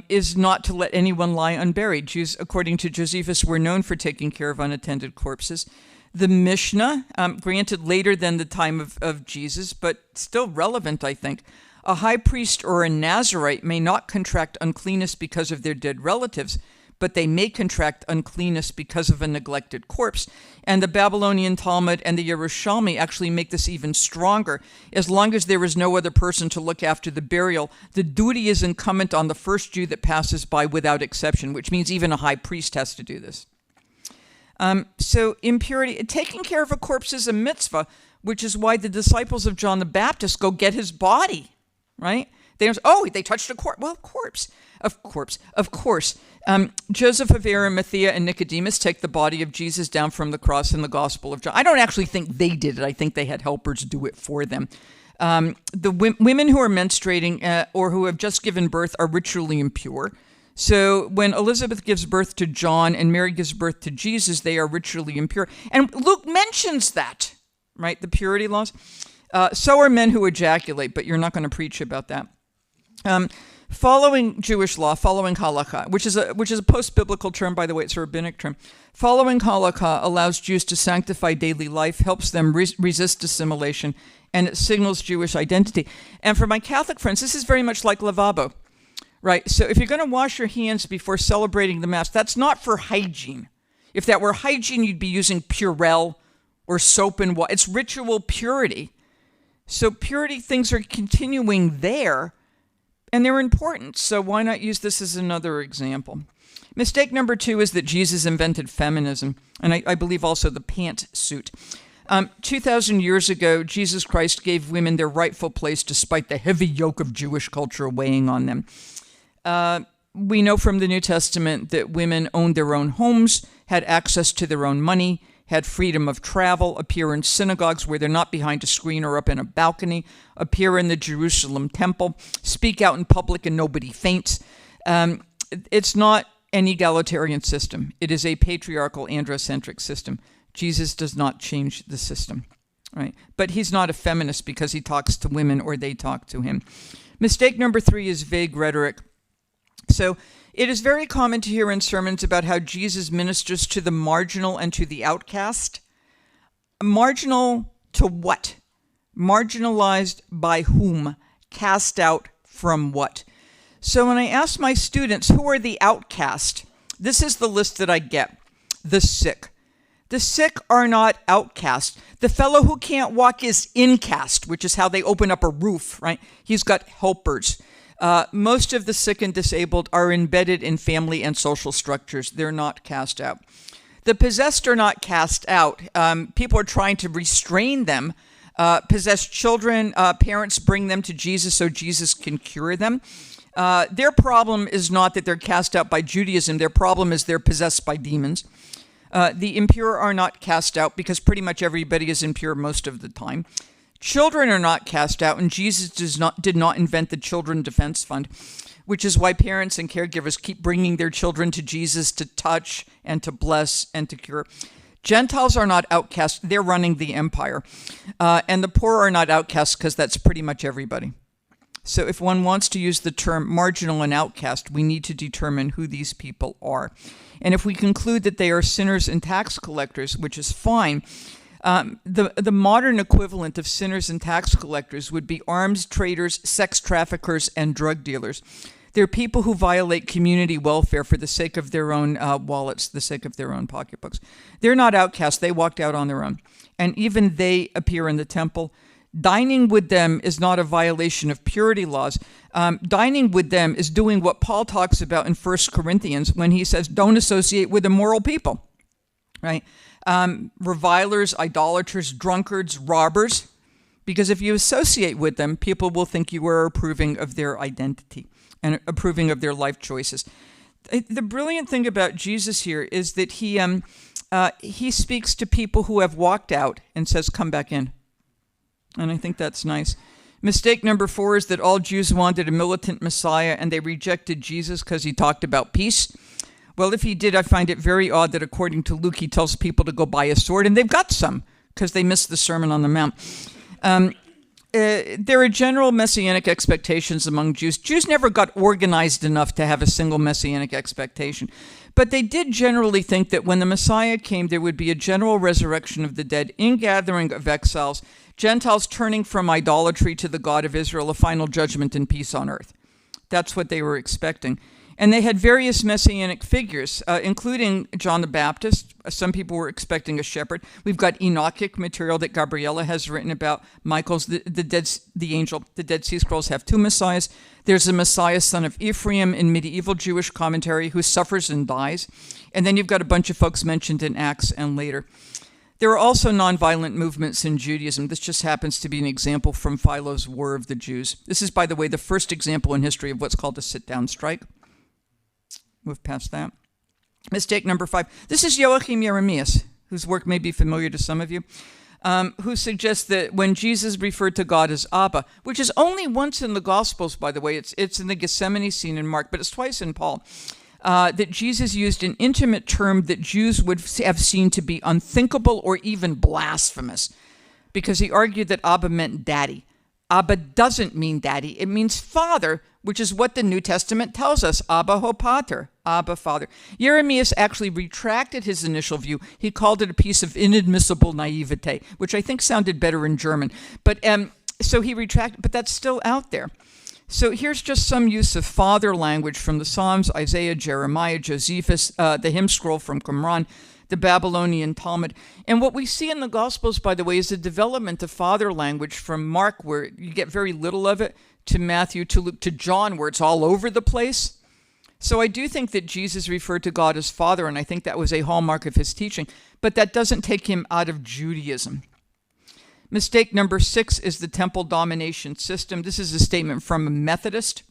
Speaker 2: is not to let anyone lie unburied. Jews, according to Josephus, were known for taking care of unattended corpses. The Mishnah, granted later than the time of Jesus, but still relevant, I think. A high priest or a Nazirite may not contract uncleanness because of their dead relatives, but they may contract uncleanness because of a neglected corpse. And the Babylonian Talmud and the Yerushalmi actually make this even stronger. As long as there is no other person to look after the burial, the duty is incumbent on the first Jew that passes by without exception, which means even a high priest has to do this. So impurity, taking care of a corpse is a mitzvah, which is why the disciples of John the Baptist go get his body, right? They touched a corpse. Well, of course. Joseph of Arimathea and Nicodemus take the body of Jesus down from the cross in the Gospel of John. I don't actually think they did it. I think they had helpers do it for them. The women who are menstruating or who have just given birth are ritually impure. So when Elizabeth gives birth to John and Mary gives birth to Jesus, they are ritually impure. And Luke mentions that, right? The purity laws. So are men who ejaculate, but you're not going to preach about that. Following Jewish law, following halakha, which is a post-biblical term, by the way, it's a rabbinic term. Following halakha allows Jews to sanctify daily life, helps them resist assimilation, and it signals Jewish identity. And for my Catholic friends, this is very much like lavabo. Right, so if you're going to wash your hands before celebrating the Mass, that's not for hygiene. If that were hygiene, you'd be using Purell or soap and water. It's ritual purity. So purity things are continuing there, and they're important. So why not use this as another example? Mistake number 2 is that Jesus invented feminism, and I believe also the pantsuit. 2,000 years ago, Jesus Christ gave women their rightful place despite the heavy yoke of Jewish culture weighing on them. We know from the New Testament that women owned their own homes, had access to their own money, had freedom of travel, appear in synagogues where they're not behind a screen or up in a balcony, appear in the Jerusalem temple, speak out in public and nobody faints. It's not an egalitarian system. It is a patriarchal androcentric system. Jesus does not change the system, right? But he's not a feminist because he talks to women or they talk to him. Mistake number 3 is vague rhetoric. So it is very common to hear in sermons about how Jesus ministers to the marginal and to the outcast. Marginal to what? Marginalized by whom? Cast out from what? So when I ask my students, who are the outcast? This is the list that I get. The sick, The sick are not outcast. The fellow who can't walk is incast, which is how they open up a roof, right? He's got helpers. Most of the sick and disabled are embedded in family and social structures. They're not cast out. The possessed are not cast out. People are trying to restrain them. Possessed children, parents bring them to Jesus so Jesus can cure them. Their problem is not that they're cast out by Judaism. Their problem is they're possessed by demons. The impure are not cast out because pretty much everybody is impure most of the time. Children are not cast out, and Jesus did not invent the Children Defense Fund, which is why parents and caregivers keep bringing their children to Jesus to touch and to bless and to cure. Gentiles are not outcast. They're running the empire. And the poor are not outcast because that's pretty much everybody. So if one wants to use the term marginal and outcast, we need to determine who these people are. And if we conclude that they are sinners and tax collectors, which is fine, the modern equivalent of sinners and tax collectors would be arms traders, sex traffickers, and drug dealers. They're people who violate community welfare for the sake of their own wallets, the sake of their own pocketbooks. They're not outcasts. They walked out on their own. And even they appear in the temple. Dining with them is not a violation of purity laws. Dining with them is doing what Paul talks about in 1 Corinthians when he says, don't associate with immoral people, right? Revilers, idolaters, drunkards, robbers, because if you associate with them, people will think you are approving of their identity and approving of their life choices. The brilliant thing about Jesus here is that he speaks to people who have walked out and says, come back in. And I think that's nice. Mistake number 4 is that all Jews wanted a militant Messiah and they rejected Jesus because he talked about peace. Well, if he did, I find it very odd that according to Luke, he tells people to go buy a sword, and they've got some because they missed the Sermon on the Mount. There are general messianic expectations among Jews. Jews never got organized enough to have a single messianic expectation. But they did generally think that when the Messiah came, there would be a general resurrection of the dead, ingathering of exiles, Gentiles turning from idolatry to the God of Israel, a final judgment and peace on earth. That's what they were expecting. And they had various messianic figures, including John the Baptist. Some people were expecting a shepherd. We've got Enochic material that Gabriella has written about. Michael's the angel. The Dead Sea Scrolls have 2 messiahs. There's a Messiah, son of Ephraim, in medieval Jewish commentary who suffers and dies. And then you've got a bunch of folks mentioned in Acts and later. There are also nonviolent movements in Judaism. This just happens to be an example from Philo's War of the Jews. This is, by the way, the first example in history of what's called a sit-down strike. Move past that. Mistake number 5. This is Joachim Jeremias, whose work may be familiar to some of you, who suggests that when Jesus referred to God as Abba, which is only once in the Gospels, by the way, it's in the Gethsemane scene in Mark, but it's twice in Paul, that Jesus used an intimate term that Jews would have seen to be unthinkable or even blasphemous, because he argued that Abba meant daddy. Abba doesn't mean daddy. It means father, which is what the New Testament tells us. Abba ho pater, Abba father. Jeremias actually retracted his initial view. He called it a piece of inadmissible naivete, which I think sounded better in German. But so he retracted, but that's still out there. So here's just some use of father language from the Psalms, Isaiah, Jeremiah, Josephus, the hymn scroll from Qumran, the Babylonian Talmud. And what we see in the Gospels, by the way, is a development of father language from Mark, where you get very little of it, to Matthew, to Luke, to John, where it's all over the place. So I do think that Jesus referred to God as Father, and I think that was a hallmark of his teaching, but that doesn't take him out of Judaism. Mistake number 6 is the temple domination system. This is a statement from a Methodist,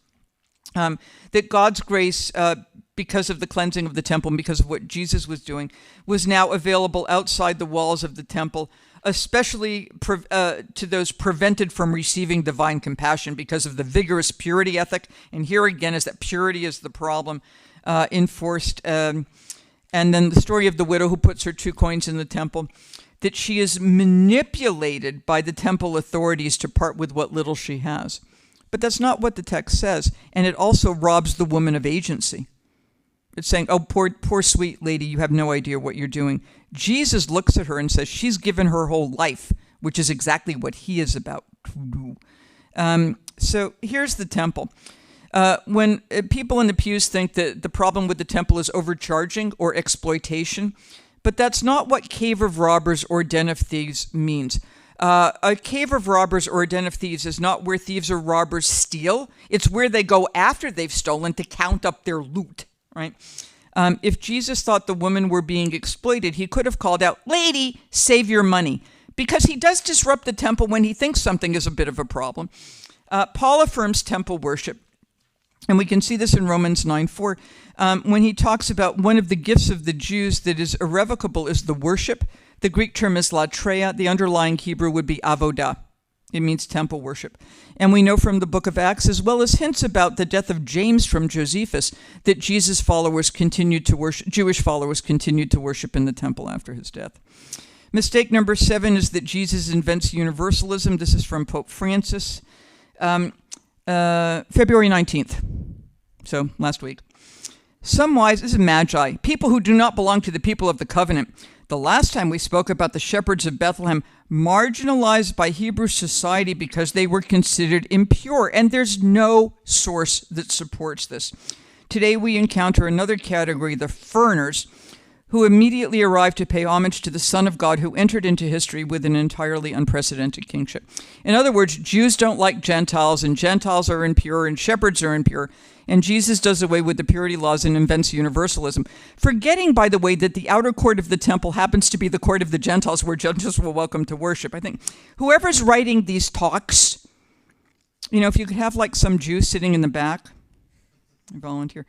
Speaker 2: that God's grace, because of the cleansing of the temple and because of what Jesus was doing, was now available outside the walls of the temple, especially to those prevented from receiving divine compassion because of the vigorous purity ethic. And here again is that purity is the problem enforced. And then the story of the widow who puts her 2 coins in the temple, that she is manipulated by the temple authorities to part with what little she has. But that's not what the text says. And it also robs the woman of agency. It's saying, oh, poor sweet lady, you have no idea what you're doing. Jesus looks at her and says she's given her whole life, which is exactly what he is about to do. So here's the temple. When people in the pews think that the problem with the temple is overcharging or exploitation, But that's not what cave of robbers or den of thieves means. A cave of robbers or a den of thieves is not where thieves or robbers steal. It's where they go after they've stolen to count up their loot, right? If Jesus thought the women were being exploited, he could have called out, "Lady, save your money," because he does disrupt the temple when he thinks something is a bit of a problem. Paul affirms temple worship, and we can see this in Romans 9:4, when he talks about one of the gifts of the Jews that is irrevocable is the worship. The Greek term is latreia. The underlying Hebrew would be avodah. It means temple worship. And we know from the book of Acts, as well as hints about the death of James from Josephus, that Jewish followers continued to worship in the temple after his death. Mistake number 7 is that Jesus invents universalism. This is from Pope Francis, February 19th, so last week. Some wise, this is magi, people who do not belong to the people of the covenant. The last time we spoke about the shepherds of Bethlehem, marginalized by Hebrew society because they were considered impure, and there's no source that supports this. Today we encounter another category, the foreigners, who immediately arrived to pay homage to the Son of God who entered into history with an entirely unprecedented kingship. In other words, Jews don't like Gentiles, and Gentiles are impure, and shepherds are impure, and Jesus does away with the purity laws and invents universalism, forgetting, by the way, that the outer court of the temple happens to be the court of the Gentiles where Gentiles were welcome to worship. I think whoever's writing these talks, if you could have like some Jew sitting in the back, I volunteer.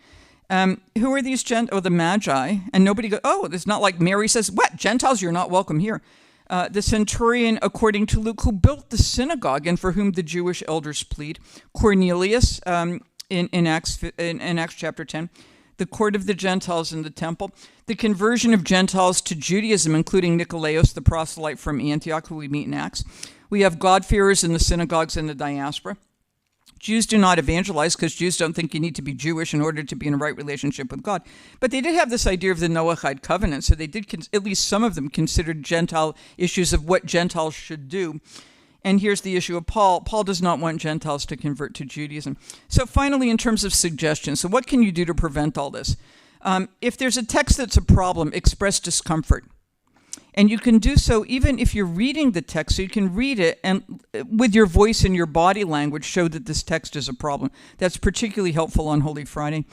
Speaker 2: Who are these the Magi? And nobody goes, oh, it's not like Mary says, what, Gentiles, you're not welcome here. The centurion, according to Luke, who built the synagogue and for whom the Jewish elders plead. Cornelius, in Acts chapter 10. The court of the Gentiles in the temple. The conversion of Gentiles to Judaism, including Nicolaus, the proselyte from Antioch, who we meet in Acts. We have God-fearers in the synagogues and the diaspora. Jews do not evangelize because Jews don't think you need to be Jewish in order to be in a right relationship with God. But they did have this idea of the Noahide covenant, so they did, at least some of them, considered Gentile issues of what Gentiles should do. And here's the issue of Paul. Paul does not want Gentiles to convert to Judaism. So finally, in terms of suggestions, so what can you do to prevent all this? If there's a text that's a problem, express discomfort. And you can do so even if you're reading the text, so you can read it and with your voice and your body language show that this text is a problem. That's particularly helpful on Holy Friday.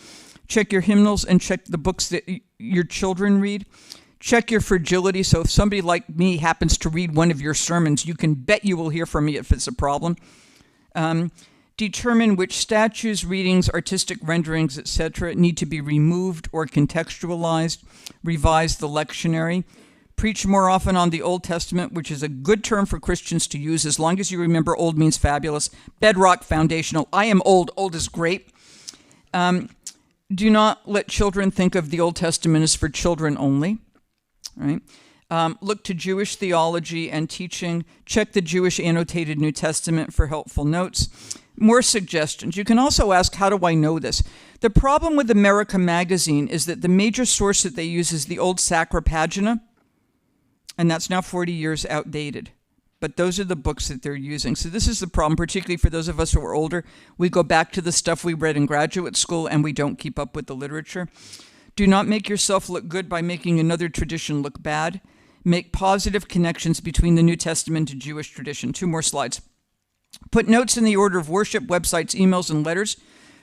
Speaker 2: Check your hymnals and check the books that your children read. Check your fragility, so if somebody like me happens to read one of your sermons, you can bet you will hear from me if it's a problem. Determine which statues, readings, artistic renderings, etc. need to be removed or contextualized. Revise the lectionary. Preach more often on the Old Testament, which is a good term for Christians to use as long as you remember old means fabulous. Bedrock, foundational. I am old. Old is great. Do not let children think of the Old Testament as for children only. Right? Look to Jewish theology and teaching. Check the Jewish annotated New Testament for helpful notes. More suggestions. You can also ask, how do I know this? The problem with America Magazine is that the major source that they use is the old Sacra Pagina, and that's now 40 years outdated. But those are the books that they're using. So this is the problem, particularly for those of us who are older. We go back to the stuff we read in graduate school, and we don't keep up with the literature. Do not make yourself look good by making another tradition look bad. Make positive connections between the New Testament and Jewish tradition. 2 more slides. Put notes in the order of worship, websites, emails, and letters.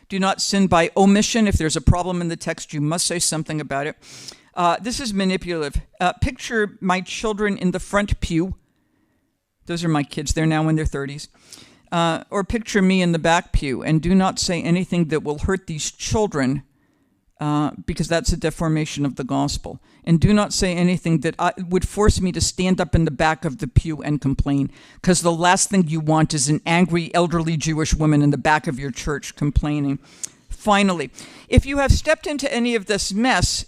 Speaker 2: Do not sin by omission. If there's a problem in the text, you must say something about it. This is manipulative. Picture my children in the front pew. Those are my kids. They're now in their 30s. Or picture me in the back pew, and do not say anything that will hurt these children because that's a deformation of the gospel. And do not say anything that would force me to stand up in the back of the pew and complain, because the last thing you want is an angry elderly Jewish woman in the back of your church complaining. Finally, if you have stepped into any of this mess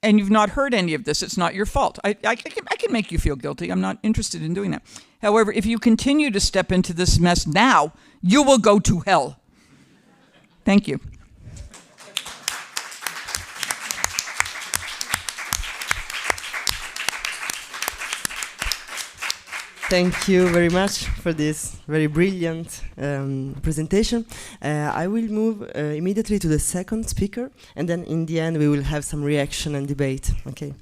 Speaker 2: and you've not heard any of this, it's not your fault. I can make you feel guilty. I'm not interested in doing that. However, if you continue to step into this mess now, you will go to hell. Thank you.
Speaker 1: Thank you very much for this very brilliant presentation. I will move immediately to the second speaker, and then in the end we will have some reaction and debate. Okay.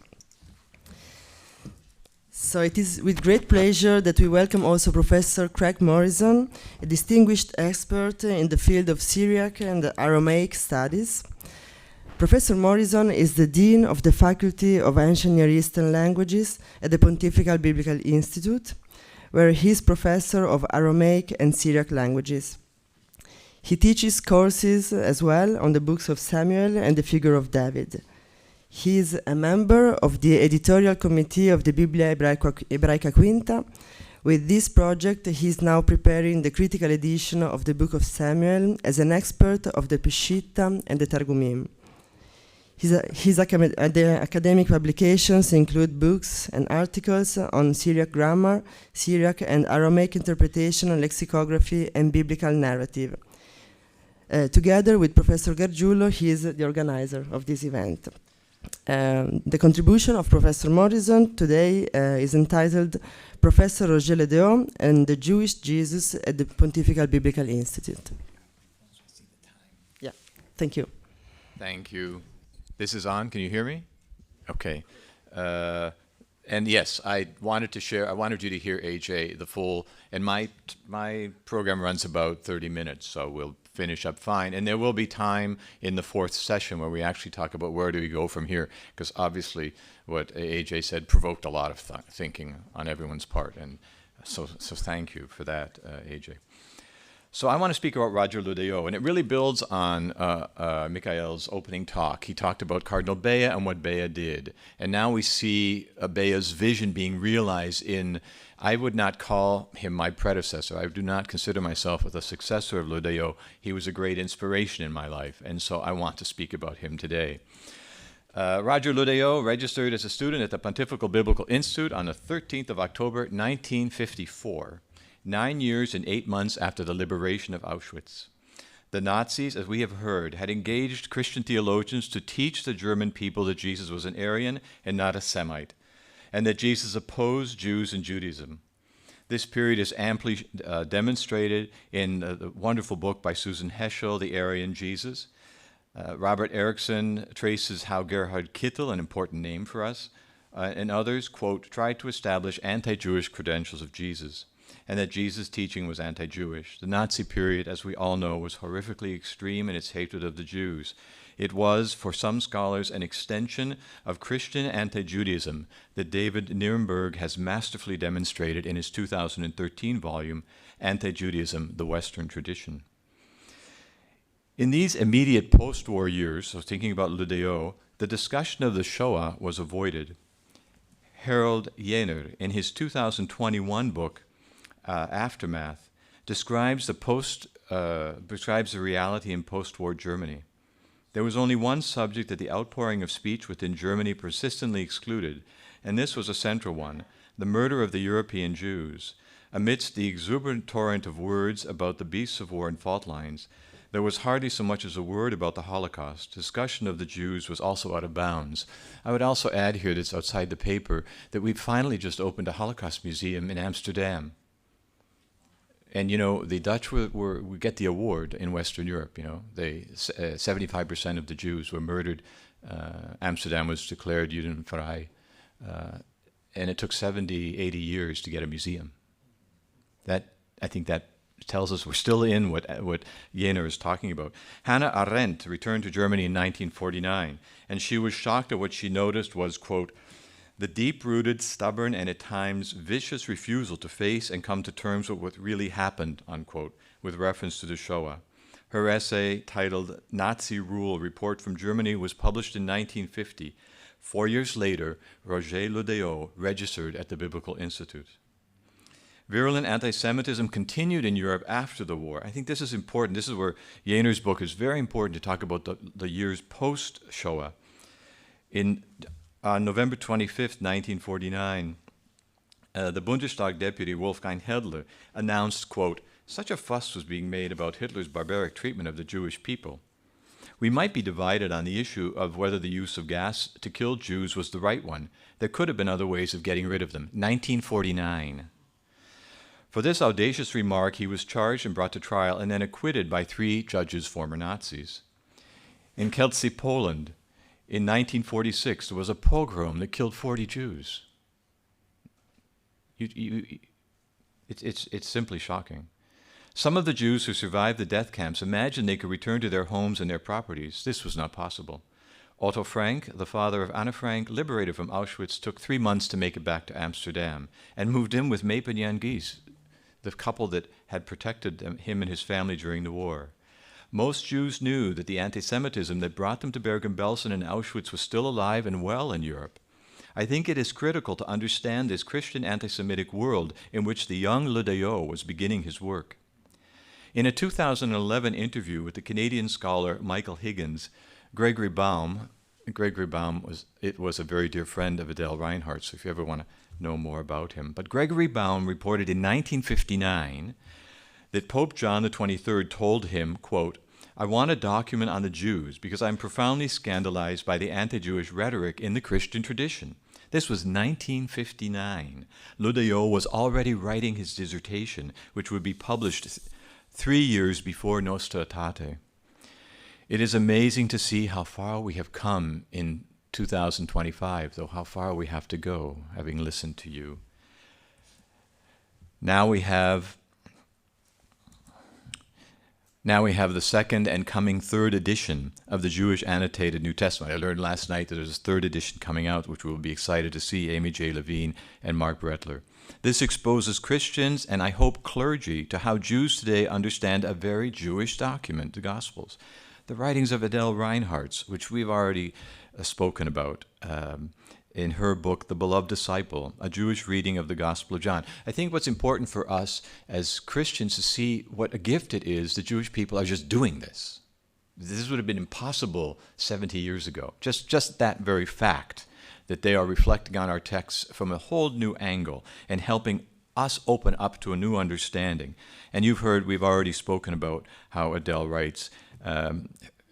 Speaker 1: So it is with great pleasure that we welcome also Professor Craig Morrison, a distinguished expert in the field of Syriac and Aramaic studies. Professor Morrison is the Dean of the Faculty of Ancient Near Eastern Languages at the Pontifical Biblical Institute, where he is Professor of Aramaic and Syriac languages. He teaches courses as well on the books of Samuel and the figure of David. He is a member of the editorial committee of the Biblia Ebraica Quinta. With this project, he is now preparing the critical edition of the book of Samuel as an expert of the Peshitta and the Targumim. His academic publications include books and articles on Syriac grammar, Syriac and Aramaic interpretation, lexicography, and biblical narrative. Together with Professor Gargiulo, he is the organizer of this event. The contribution of Professor Morrison today is entitled Professor Roger Ledéo and the Jewish Jesus at the Pontifical Biblical Institute. Yeah, thank you.
Speaker 3: Thank you. This is on. Can you hear me? Okay. And yes, I wanted you to hear AJ the full, and my program runs about 30 minutes, so we'll finish up fine. And there will be time in the fourth session where we actually talk about where do we go from here, because obviously what AJ said provoked a lot of thinking on everyone's part, and so thank you for that, AJ. So I want to speak about Roger Ledéo, and it really builds on Michael's opening talk. He talked about Cardinal Bea and what Bea did, and now we see Bea's vision being realized in, I would not call him my predecessor. I do not consider myself a successor of Ledéo. He was a great inspiration in my life, and so I want to speak about him today. Roger Ledéo registered as a student at the Pontifical Biblical Institute on the 13th of October, 1954. 9 years and 8 months after the liberation of Auschwitz. The Nazis, as we have heard, had engaged Christian theologians to teach the German people that Jesus was an Aryan and not a Semite, and that Jesus opposed Jews and Judaism. This period is amply demonstrated in the wonderful book by Susan Heschel, The Aryan Jesus. Robert Erickson traces how Gerhard Kittel, an important name for us, and others, quote, tried to establish anti-Jewish credentials of Jesus, and that Jesus' teaching was anti-Jewish. The Nazi period, as we all know, was horrifically extreme in its hatred of the Jews. It was, for some scholars, an extension of Christian anti-Judaism that David Nirenberg has masterfully demonstrated in his 2013 volume, Anti-Judaism, the Western Tradition. In these immediate post-war years, so thinking about Ledéo, the discussion of the Shoah was avoided. Harold Jener, in his 2021 book, Aftermath, describes the reality in post-war Germany. There was only one subject that the outpouring of speech within Germany persistently excluded, and this was a central one, the murder of the European Jews. Amidst the exuberant torrent of words about the beasts of war and fault lines, there was hardly so much as a word about the Holocaust. Discussion of the Jews was also out of bounds. I would also add here, that's outside the paper, that we've finally just opened a Holocaust museum in Amsterdam. And, you know, the Dutch we get the award in Western Europe, you know. 75% of the Jews were murdered. Amsterdam was declared Judenfrei. And it took 70, 80 years to get a museum. I think that tells us we're still in what Jener is talking about. Hannah Arendt returned to Germany in 1949, and she was shocked at what she noticed was, quote, the deep-rooted, stubborn, and at times vicious refusal to face and come to terms with what really happened, unquote, with reference to the Shoah. Her essay, titled Nazi Rule, Report from Germany, was published in 1950. 4 years later, Roger Ledéo registered at the Biblical Institute. Virulent anti-Semitism continued in Europe after the war. I think this is important. This is where Jener's book is very important to talk about the years post-Shoah. On November 25th, 1949, the Bundestag deputy Wolfgang Hedler announced, quote, such a fuss was being made about Hitler's barbaric treatment of the Jewish people. We might be divided on the issue of whether the use of gas to kill Jews was the right one. There could have been other ways of getting rid of them. 1949. For this audacious remark, he was charged and brought to trial and then acquitted by 3 judges, former Nazis. In Kielce, Poland, in 1946, there was a pogrom that killed 40 Jews. It's simply shocking. Some of the Jews who survived the death camps imagined they could return to their homes and their properties. This was not possible. Otto Frank, the father of Anne Frank, liberated from Auschwitz, took 3 months to make it back to Amsterdam and moved in with Meep and Jan Gies, the couple that had protected him and his family during the war. Most Jews knew that the anti-Semitism that brought them to Bergen-Belsen and Auschwitz was still alive and well in Europe. I think it is critical to understand this Christian anti-Semitic world in which the young Le Daillot was beginning his work. In a 2011 interview with the Canadian scholar Michael Higgins, Gregory Baum was a very dear friend of Adele Reinhardt, so if you ever want to know more about him. But Gregory Baum reported in 1959 that Pope John the 23rd told him, quote, "I want a document on the Jews because I'm profoundly scandalized by the anti-Jewish rhetoric in the Christian tradition." This was 1959. Le Daillot was already writing his dissertation, which would be published 3 years before Nostra Aetate. It is amazing to see how far we have come in 2025, though how far we have to go, having listened to you. Now we have the second and coming third edition of the Jewish Annotated New Testament. I learned last night that there's a third edition coming out, which we'll be excited to see, Amy J. Levine and Mark Brettler. This exposes Christians, and I hope clergy, to how Jews today understand a very Jewish document, the Gospels. The writings of Adele Reinhardt, which we've already spoken about in her book, The Beloved Disciple, a Jewish reading of the Gospel of John. I think what's important for us as Christians to see what a gift it is that Jewish people are just doing this. This would have been impossible 70 years ago. Just that very fact that they are reflecting on our texts from a whole new angle and helping us open up to a new understanding. And you've heard, we've already spoken about how Adele writes.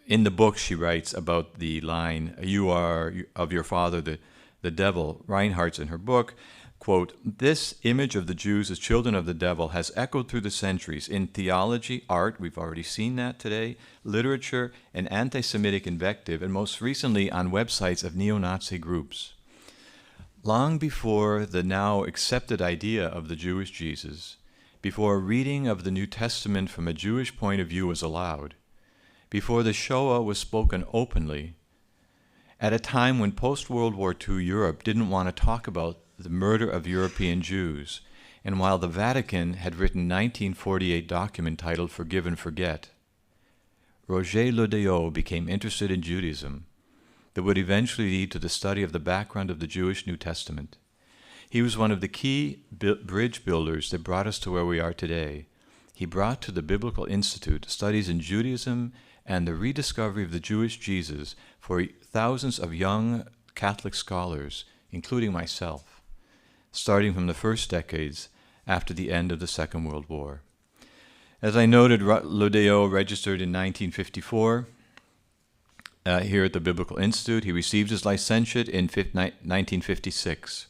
Speaker 3: In the book, she writes about the line, "You are of your father, the devil." Reinhardt's in her book, quote, "This image of the Jews as children of the devil has echoed through the centuries in theology, art," we've already seen that today, literature, and anti-Semitic invective, and most recently on websites of neo-Nazi groups. Long before the now accepted idea of the Jewish Jesus, before a reading of the New Testament from a Jewish point of view was allowed, before the Shoah was spoken openly, at a time when post-World War II Europe didn't want to talk about the murder of European Jews, and while the Vatican had written 1948 document titled Forgive and Forget, Roger Le Daillot became interested in Judaism that would eventually lead to the study of the background of the Jewish New Testament. He was one of the key bridge builders that brought us to where we are today. He brought to the Biblical Institute studies in Judaism and the rediscovery of the Jewish Jesus for thousands of young Catholic scholars, including myself, starting from the first decades after the end of the Second World War. As I noted, Le Daillot registered in 1954 here at the Biblical Institute. He received his licentiate in 1956,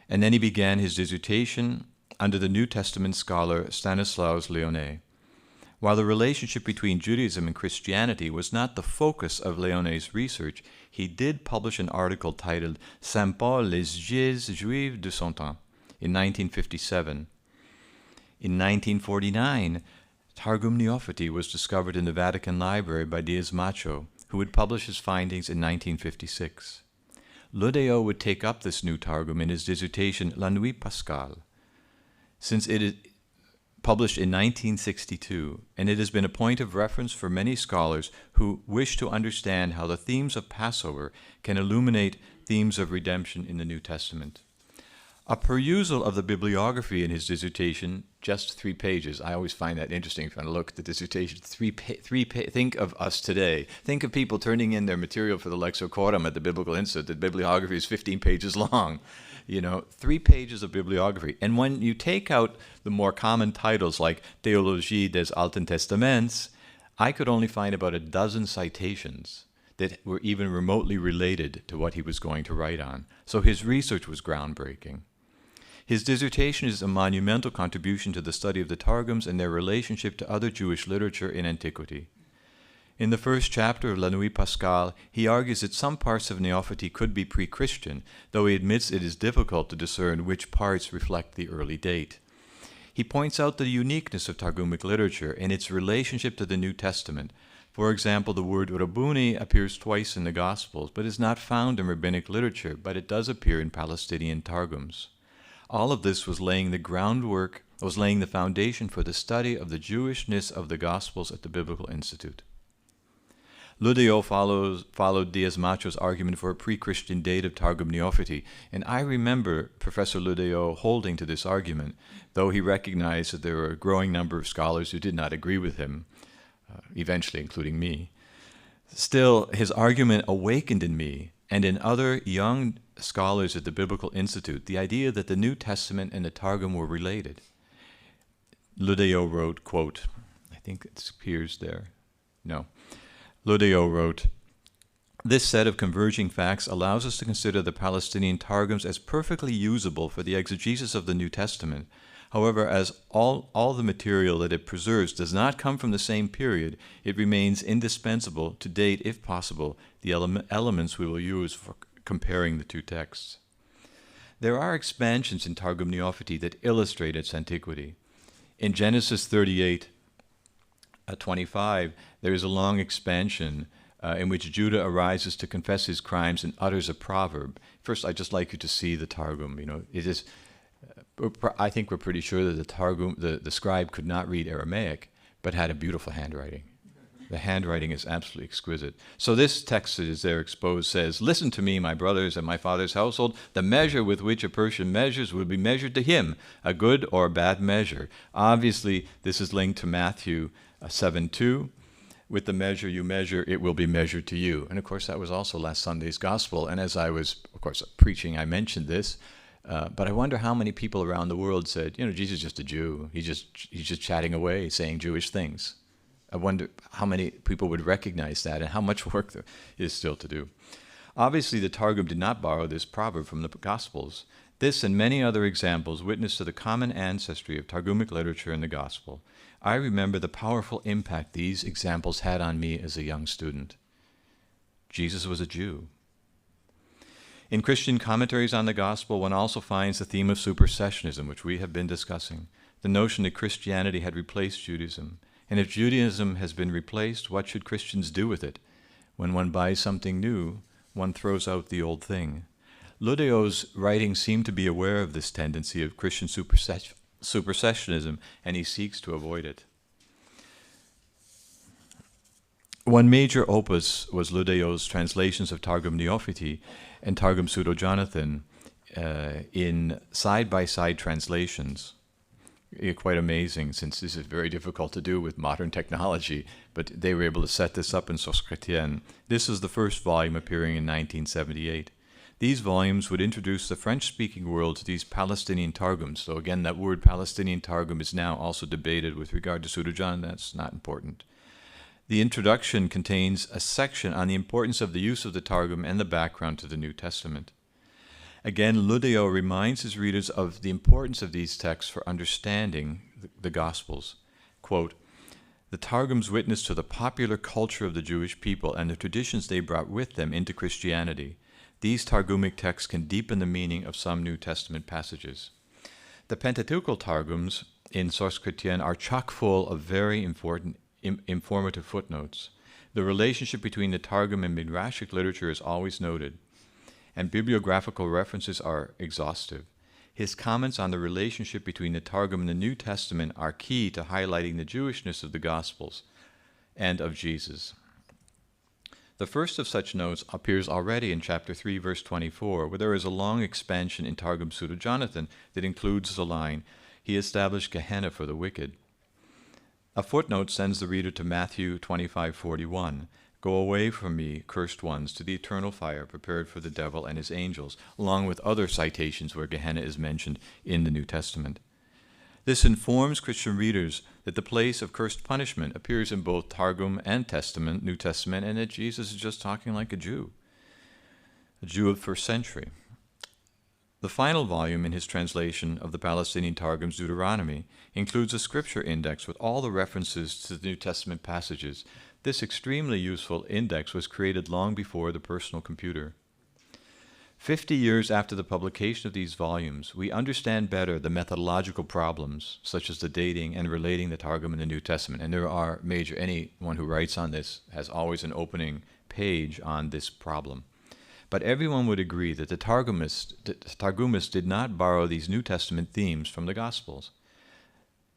Speaker 3: and then he began his dissertation under the New Testament scholar Stanislaus Leone. While the relationship between Judaism and Christianity was not the focus of Leone's research, he did publish an article titled Saint Paul les Giez Juifs de son temps in 1957. In 1949, Targum Neophiti was discovered in the Vatican Library by Diaz Macho, who would publish his findings in 1956. Le Daillot would take up this new Targum in his dissertation La Nuit Pascale, since it is published in 1962, and it has been a point of reference for many scholars who wish to understand how the themes of Passover can illuminate themes of redemption in the New Testament. A perusal of the bibliography in his dissertation, just 3 pages. I always find that interesting trying to look at the dissertation. Think of us today. Think of people turning in their material for the Lexocorum at the Biblical Institute. The bibliography is 15 pages long. 3 pages of bibliography. And when you take out the more common titles like Théologie des Alten Testaments, I could only find about a dozen citations that were even remotely related to what he was going to write on. So his research was groundbreaking. His dissertation is a monumental contribution to the study of the Targums and their relationship to other Jewish literature in antiquity. In the first chapter of La Nuit Pascale, he argues that some parts of Neophyte could be pre-Christian, though he admits it is difficult to discern which parts reflect the early date. He points out the uniqueness of Targumic literature and its relationship to the New Testament. For example, the word Rabboni appears twice in the Gospels, but is not found in rabbinic literature, but it does appear in Palestinian Targums. All of this was laying the foundation for the study of the Jewishness of the Gospels at the Biblical Institute. Ludeo followed Diaz-Macho's argument for a pre-Christian date of Targum Neophyte, and I remember Professor Ludeo holding to this argument, though he recognized that there were a growing number of scholars who did not agree with him, eventually including me. Still, his argument awakened in me and in other young scholars at the Biblical Institute the idea that the New Testament and the Targum were related. Ludeo wrote, quote, I think it appears there. No. Ludeo wrote, "This set of converging facts allows us to consider the Palestinian Targums as perfectly usable for the exegesis of the New Testament. However, as all the material that it preserves does not come from the same period, it remains indispensable to date, if possible, the elements we will use for comparing the two texts." There are expansions in Targum Neophyte that illustrate its antiquity. In Genesis 38:25, there is a long expansion in which Judah arises to confess his crimes and utters a proverb. First, I'd just like you to see the Targum. It is. I think we're pretty sure that the Targum, the scribe, could not read Aramaic, but had a beautiful handwriting. The handwriting is absolutely exquisite. So this text that is there exposed says, "Listen to me, my brothers and my father's household. The measure with which a person measures will be measured to him, a good or a bad measure." Obviously, this is linked to Matthew 7:2. With the measure you measure, it will be measured to you. And of course, that was also last Sunday's gospel. And as I was, of course, preaching, I mentioned this. But I wonder how many people around the world said, Jesus is just a Jew. He's just chatting away, saying Jewish things. I wonder how many people would recognize that and how much work there is still to do. Obviously, the Targum did not borrow this proverb from the Gospels. This and many other examples witness to the common ancestry of Targumic literature in the Gospel. I remember the powerful impact these examples had on me as a young student. Jesus was a Jew. In Christian commentaries on the Gospel, one also finds the theme of supersessionism, which we have been discussing, the notion that Christianity had replaced Judaism. And if Judaism has been replaced, what should Christians do with it? When one buys something new, one throws out the old thing. Ludeo's writings seem to be aware of this tendency of Christian supersessionism, and he seeks to avoid it. One major opus was Ludeo's translations of Targum Neophyte and Targum Pseudo-Jonathan in side-by-side translations. Quite amazing, since this is very difficult to do with modern technology, but they were able to set this up in Source Chrétienne. This is the first volume appearing in 1978. These volumes would introduce the French-speaking world to these Palestinian Targums. So again, that word Palestinian Targum is now also debated with regard to Pseudo-Jonathan. That's not important. The introduction contains a section on the importance of the use of the Targum and the background to the New Testament. Again, Ludeo reminds his readers of the importance of these texts for understanding the Gospels. Quote, "The Targums witness to the popular culture of the Jewish people and the traditions they brought with them into Christianity. These Targumic texts can deepen the meaning of some New Testament passages." The Pentateuchal Targums in Source Chrétienne are chock full of very important informative footnotes. The relationship between the Targum and Midrashic literature is always noted, and bibliographical references are exhaustive. His comments on the relationship between the Targum and the New Testament are key to highlighting the Jewishness of the Gospels and of Jesus. The first of such notes appears already in chapter 3, verse 24, where there is a long expansion in Targum Pseudo-Jonathan that includes the line, "He established Gehenna for the wicked." A footnote sends the reader to Matthew 25:41, "Go away from me, cursed ones, to the eternal fire prepared for the devil and his angels," along with other citations where Gehenna is mentioned in the New Testament. This informs Christian readers that the place of cursed punishment appears in both Targum and New Testament, and that Jesus is just talking like a Jew of first century. The final volume in his translation of the Palestinian Targum's Deuteronomy includes a scripture index with all the references to the New Testament passages. This extremely useful index was created long before the personal computer. 50 years after the publication of these volumes, we understand better the methodological problems, such as the dating and relating the Targum and the New Testament. And there are anyone who writes on this has always an opening page on this problem. But everyone would agree that the Targumists did not borrow these New Testament themes from the Gospels.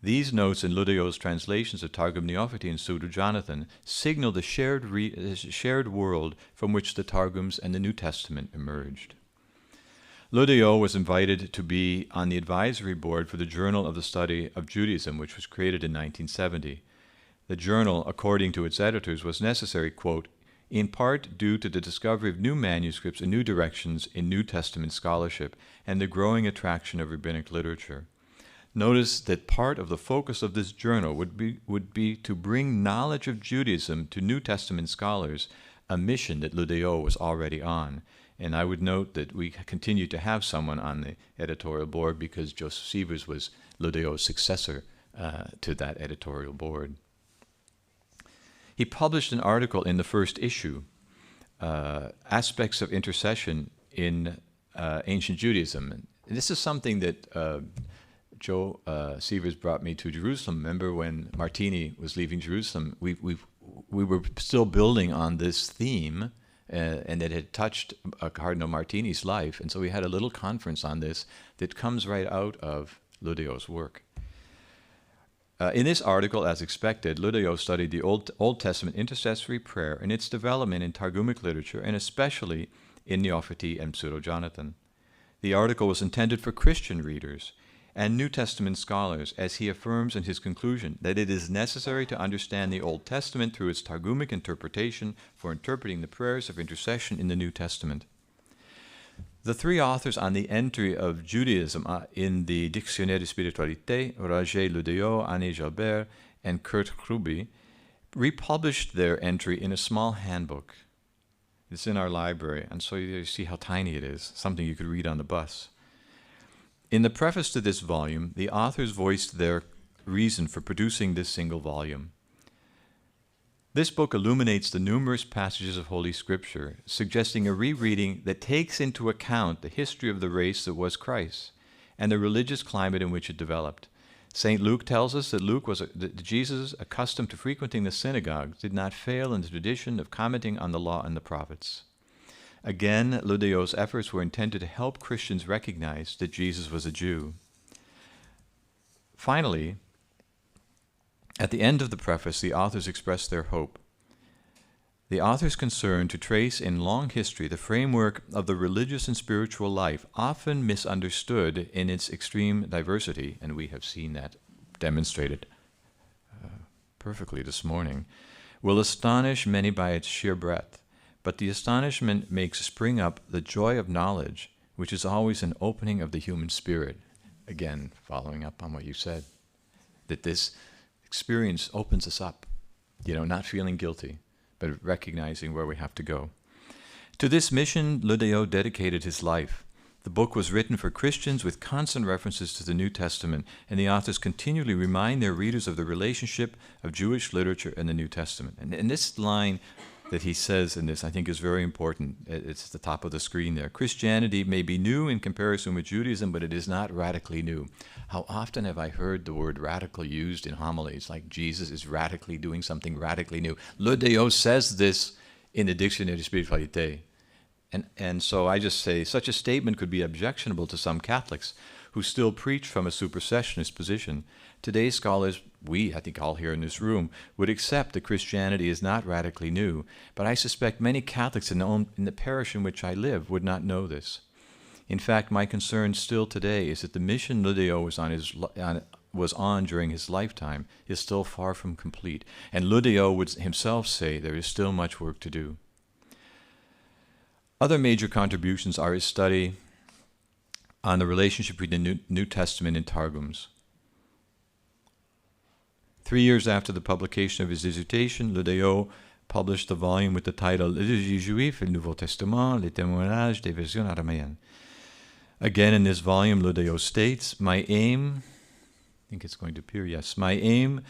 Speaker 3: These notes in Ludeo's translations of Targum Neophiti and Pseudo Jonathan signal the shared world from which the Targums and the New Testament emerged. Ludeo was invited to be on the advisory board for the Journal of the Study of Judaism, which was created in 1970. The journal, according to its editors, was necessary, quote, in part due to the discovery of new manuscripts and new directions in New Testament scholarship and the growing attraction of rabbinic literature. Notice that part of the focus of this journal would be to bring knowledge of Judaism to New Testament scholars, a mission that Ludeo was already on. And I would note that we continue to have someone on the editorial board because Joseph Sievers was Ludeo's successor to that editorial board. He published an article in the first issue, Aspects of Intercession in Ancient Judaism. And this is something that Joe Sievers brought me to Jerusalem. Remember when Martini was leaving Jerusalem, we were still building on this theme, and it had touched Cardinal Martini's life. And so we had a little conference on this that comes right out of Ludeo's work. In this article, as expected, Ludeo studied the Old Testament intercessory prayer and its development in Targumic literature, and especially in Neophiti and Pseudo Jonathan. The article was intended for Christian readers and New Testament scholars, as he affirms in his conclusion that it is necessary to understand the Old Testament through its Targumic interpretation for interpreting the prayers of intercession in the New Testament. The three authors on the entry of Judaism in the Dictionnaire de Spiritualité, Roger Ludeo, Annie Jalbert, and Kurt Kruby, republished their entry in a small handbook. It's in our library, and so you see how tiny it is, something you could read on the bus. In the preface to this volume, the authors voiced their reason for producing this single volume. This book illuminates the numerous passages of Holy Scripture, suggesting a rereading that takes into account the history of the race that was Christ and the religious climate in which it developed. St. Luke tells us that Jesus, accustomed to frequenting the synagogues, did not fail in the tradition of commenting on the law and the prophets. Again, Ludeo's efforts were intended to help Christians recognize that Jesus was a Jew. Finally, at the end of the preface, the authors expressed their hope. The authors concerned to trace in long history the framework of the religious and spiritual life, often misunderstood in its extreme diversity, and we have seen that demonstrated perfectly this morning, will astonish many by its sheer breadth. But the astonishment makes spring up the joy of knowledge, which is always an opening of the human spirit. Again, following up on what you said, that this experience opens us up, not feeling guilty, but recognizing where we have to go. To this mission, Ludeo dedicated his life. The book was written for Christians with constant references to the New Testament, and the authors continually remind their readers of the relationship of Jewish literature and the New Testament. And this line that he says in this, I think, is very important. It's at the top of the screen there. Christianity may be new in comparison with Judaism, but it is not radically new. How often have I heard the word radical used in homilies, like Jesus is radically doing something radically new? Ludeo says this in the Dictionnaire de Spiritualité. And so I just say, such a statement could be objectionable to some Catholics who still preach from a supersessionist position. Today's scholars, I think all here in this room, would accept that Christianity is not radically new, but I suspect many Catholics in the parish in which I live would not know this. In fact, my concern still today is that the mission Ludeo was on during his lifetime is still far from complete, and Ludeo would himself say there is still much work to do. Other major contributions are his study on the relationship between the New Testament and Targums. 3 years after the publication of his dissertation, Ludeo published a volume with the title Liturgie juive et le Nouveau Testament, les témoignages des versions araméennes. Again, in this volume, Ludeo states, my aim, I think it's going to appear, yes, my aim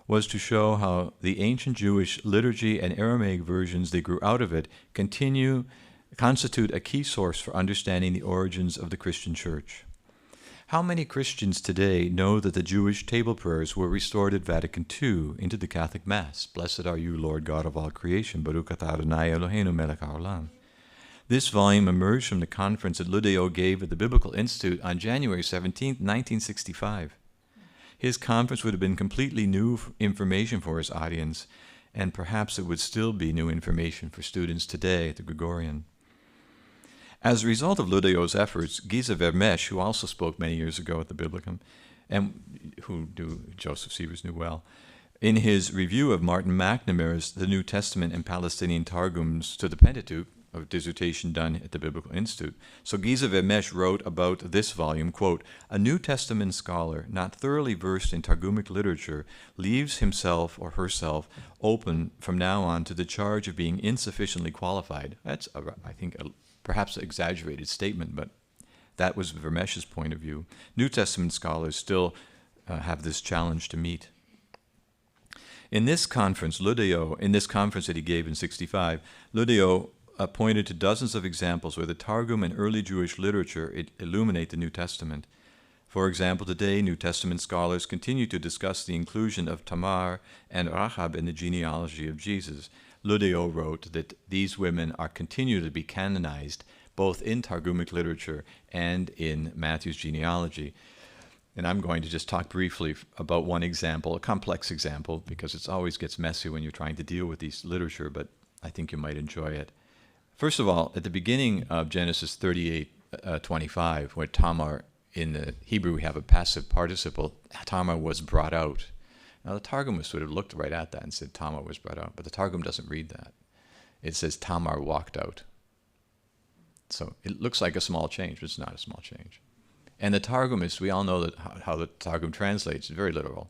Speaker 3: was to show how the ancient Jewish liturgy and Aramaic versions that grew out of it constitute a key source for understanding the origins of the Christian Church. How many Christians today know that the Jewish table prayers were restored at Vatican II into the Catholic Mass? Blessed are you, Lord God of all creation, Baruch atah Adonai Eloheinu melech haolam. This volume emerged from the conference that Ludeo gave at the Biblical Institute on January 17, 1965. His conference would have been completely new information for his audience, and perhaps it would still be new information for students today at the Gregorian. As a result of Ludeo's efforts, Giza Vermesch, who also spoke many years ago at the Biblicum, and who Joseph Sievers knew well, in his review of Martin McNamara's The New Testament and Palestinian Targums to the Pentateuch, a dissertation done at the Biblical Institute. So Giza Vermesch wrote about this volume, quote, a New Testament scholar not thoroughly versed in Targumic literature leaves himself or herself open from now on to the charge of being insufficiently qualified. That's, I think, perhaps an exaggerated statement, but that was Vermesch's point of view. New Testament scholars still have this challenge to meet. In this conference that he gave in 65, Ludeo pointed to dozens of examples where the Targum and early Jewish literature illuminate the New Testament. For example, today New Testament scholars continue to discuss the inclusion of Tamar and Rahab in the genealogy of Jesus. Ludeo wrote that these women continue to be canonized both in Targumic literature and in Matthew's genealogy. And I'm going to just talk briefly about one example, a complex example, because it always gets messy when you're trying to deal with these literature, but I think you might enjoy it. First of all, at the beginning of Genesis 38:25, where Tamar, in the Hebrew we have a passive participle, Tamar was brought out. Now the Targum sort of looked right at that and said Tamar was brought out, but the Targum doesn't read that. It says Tamar walked out. So it looks like a small change, but it's not a small change. And the Targum we all know that how the Targum translates, it's very literal.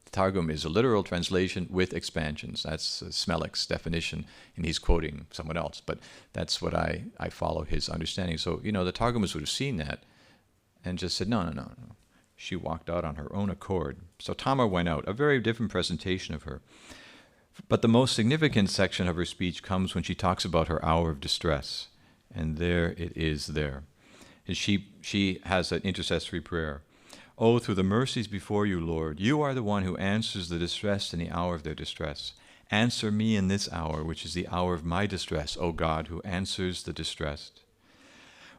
Speaker 3: The Targum is a literal translation with expansions. That's Smelik's definition, and he's quoting someone else, but that's what I follow his understanding. So, the Targumists would have seen that and just said, no. She walked out on her own accord. So Tamar went out, a very different presentation of her. But the most significant section of her speech comes when she talks about her hour of distress. And there it is there. And she has an intercessory prayer. Oh, through the mercies before you, Lord, you are the one who answers the distressed in the hour of their distress. Answer me in this hour, which is the hour of my distress, O God, who answers the distressed.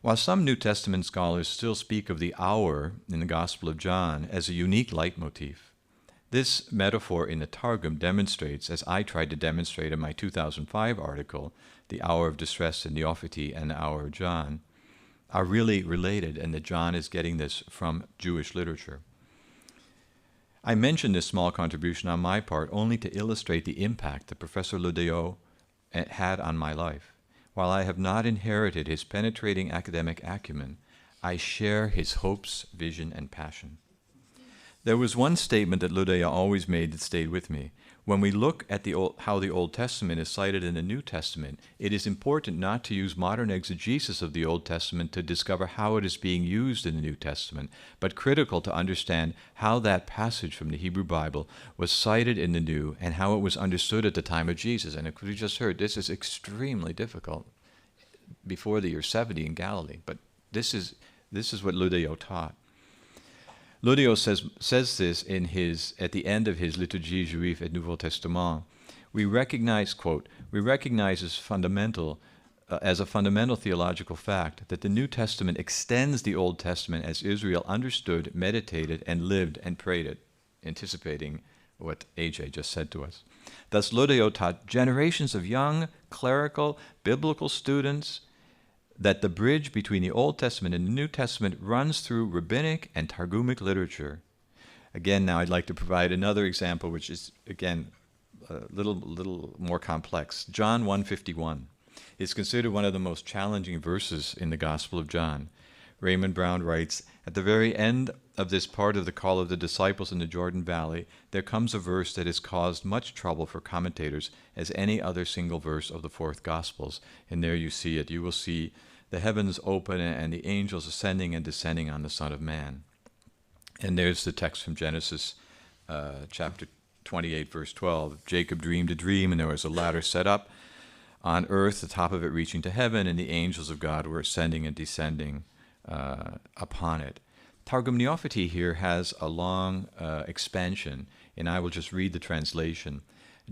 Speaker 3: While some New Testament scholars still speak of the hour in the Gospel of John as a unique leitmotif, this metaphor in the Targum demonstrates, as I tried to demonstrate in my 2005 article, the hour of distress in Neophiti and the hour of John, are really related, and that John is getting this from Jewish literature. I mention this small contribution on my part only to illustrate the impact that Professor Ludeo had on my life. While I have not inherited his penetrating academic acumen, I share his hopes, vision, and passion. There was one statement that Ludeo always made that stayed with me. When we look at how the Old Testament is cited in the New Testament, it is important not to use modern exegesis of the Old Testament to discover how it is being used in the New Testament, but critical to understand how that passage from the Hebrew Bible was cited in the New and how it was understood at the time of Jesus. And as we just heard, this is extremely difficult before the year 70 in Galilee, but this is what Ludeo taught. Ludeo says this at the end of his Liturgie Juive et Nouveau Testament. We recognize, quote, we recognize as a fundamental theological fact that the New Testament extends the Old Testament as Israel understood, meditated, and lived and prayed it, anticipating what AJ just said to us. Thus, Ludeo taught generations of young, clerical, biblical students that the bridge between the Old Testament and the New Testament runs through rabbinic and Targumic literature. Again, now I'd like to provide another example, which is, again, a little more complex. John 1:51 is considered one of the most challenging verses in the Gospel of John. Raymond Brown writes, at the very end of this part of the call of the disciples in the Jordan Valley, there comes a verse that has caused much trouble for commentators as any other single verse of the fourth Gospels. And there you see it. You will see the heavens open and the angels ascending and descending on the Son of Man. And there's the text from Genesis chapter 28, verse 12. Jacob dreamed a dream, and there was a ladder set up on earth, the top of it reaching to heaven, and the angels of God were ascending and descending upon it. Targum Neophiti here has a long expansion, and I will just read the translation.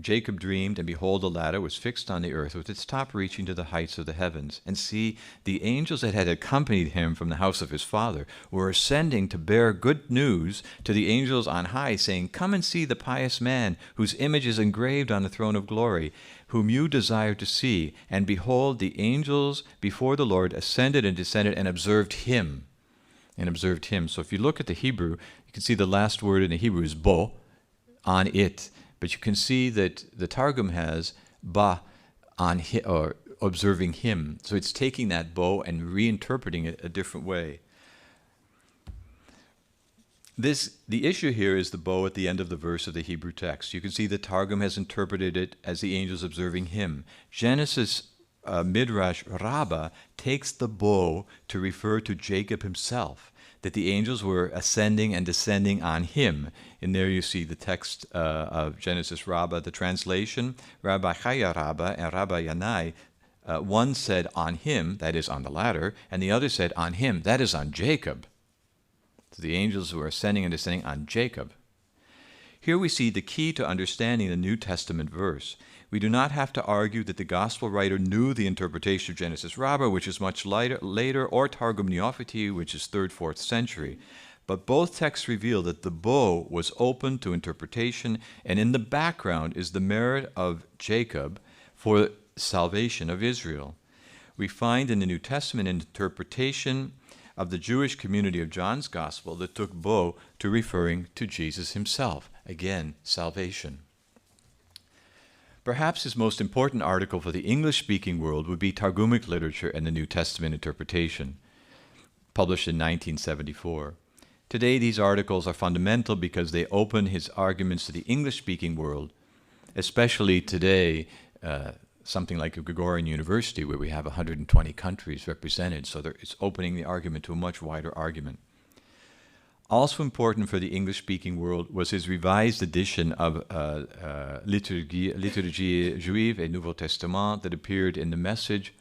Speaker 3: Jacob dreamed, and behold, a ladder was fixed on the earth with its top reaching to the heights of the heavens. And see, the angels that had accompanied him from the house of his father were ascending to bear good news to the angels on high, saying, Come and see the pious man whose image is engraved on the throne of glory, whom you desire to see. And behold, the angels before the Lord ascended and descended and observed him. So if you look at the Hebrew, you can see the last word in the Hebrew is bo, on it. But you can see that the Targum has ba on or observing him. So it's taking that bo and reinterpreting it a different way. The issue here is the bow at the end of the verse of the Hebrew text. You can see the Targum has interpreted it as the angels observing him. Genesis Midrash Rabbah takes the bow to refer to Jacob himself, that the angels were ascending and descending on him. And there you see the text of Genesis Rabbah, the translation. Rabbi Chaya Rabbah and Rabbi Yanai, one said on him, that is on the ladder, and the other said on him, that is on Jacob. So the angels were ascending and descending on Jacob. Here we see the key to understanding the New Testament verse. We do not have to argue that the gospel writer knew the interpretation of Genesis Rabbah, which is much later, or Targum Neophiti, which is 3rd, 4th century. But both texts reveal that the bow was open to interpretation, and in the background is the merit of Jacob for salvation of Israel. We find in the New Testament an interpretation of the Jewish community of John's gospel that took bow to referring to Jesus himself. Again, salvation. Perhaps his most important article for the English-speaking world would be Targumic Literature and the New Testament Interpretation, published in 1974. Today, these articles are fundamental because they open his arguments to the English-speaking world, especially today, something like a Gregorian University where we have 120 countries represented, so it's opening the argument to a much wider argument. Also important for the English-speaking world was his revised edition of Liturgie Juive et Nouveau Testament that appeared in the Message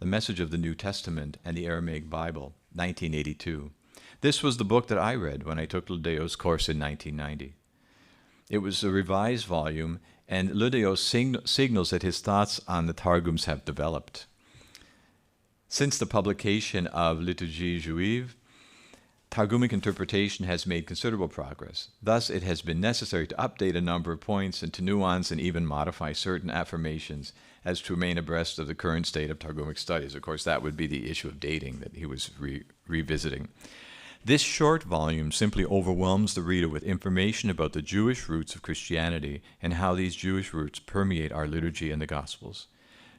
Speaker 3: of the New Testament and the Aramaic Bible, 1982. This was the book that I read when I took Ludeo's course in 1990. It was a revised volume, and Ludeo signals that his thoughts on the Targums have developed. Since the publication of Liturgie Juive, Targumic interpretation has made considerable progress. Thus, it has been necessary to update a number of points and to nuance and even modify certain affirmations as to remain abreast of the current state of Targumic studies. Of course, that would be the issue of dating that he was revisiting. This short volume simply overwhelms the reader with information about the Jewish roots of Christianity and how these Jewish roots permeate our liturgy and the Gospels.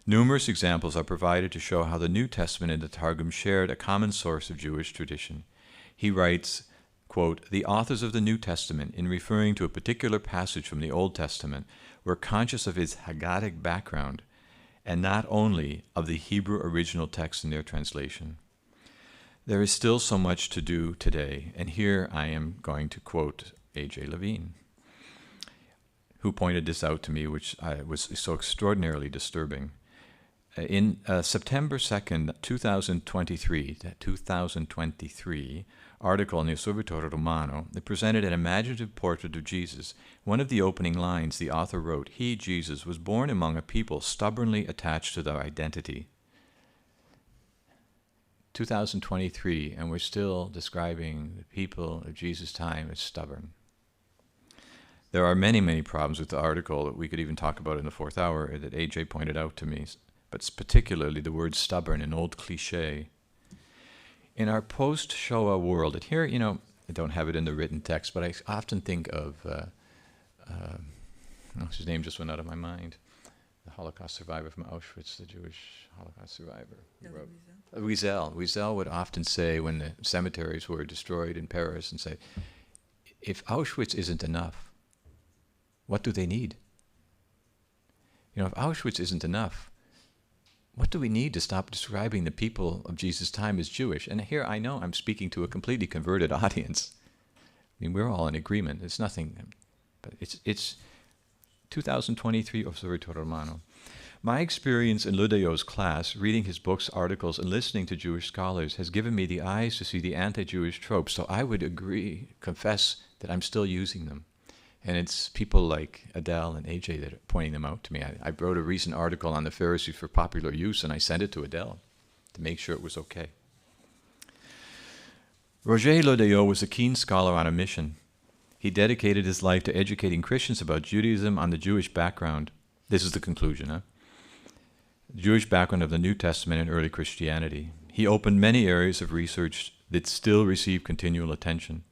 Speaker 3: Numerous examples are provided to show how the New Testament and the Targum shared a common source of Jewish tradition. He writes, quote, "The authors of the New Testament, in referring to a particular passage from the Old Testament, were conscious of its Haggadic background, and not only of the Hebrew original text in their translation." There is still so much to do today, and here I am going to quote A.J. Levine, who pointed this out to me, which was so extraordinarily disturbing. In September 2nd, 2023 article in the Osservatore Romano, it presented an imaginative portrait of Jesus. One of the opening lines, the author wrote, "He, Jesus, was born among a people stubbornly attached to their identity." 2023, and we're still describing the people of Jesus' time as stubborn. There are many, many problems with the article that we could even talk about in the fourth hour that AJ pointed out to me, but particularly the word stubborn, an old cliche. In our post-Shoah world, and here, I don't have it in the written text, but I often think of, his name just went out of my mind, the Holocaust survivor from Auschwitz, the Jewish Holocaust survivor. Wiesel would often say, when the cemeteries were destroyed in Paris, and say, if Auschwitz isn't enough, what do they need? If Auschwitz isn't enough, what do we need to stop describing the people of Jesus' time as Jewish? And here I know I'm speaking to a completely converted audience. I mean, we're all in agreement. It's nothing, but it's 2023 Osservatore Romano. My experience in Ludeo's class, reading his books, articles, and listening to Jewish scholars has given me the eyes to see the anti-Jewish tropes, so I would confess that I'm still using them. And it's people like Adele and AJ that are pointing them out to me. I wrote a recent article on the Pharisees for popular use, and I sent it to Adele to make sure it was okay. Roger Ludeo was a keen scholar on a mission. He dedicated his life to educating Christians about Judaism on the Jewish background. This is the conclusion, Jewish background of the New Testament and early Christianity. He opened many areas of research that still receive continual attention.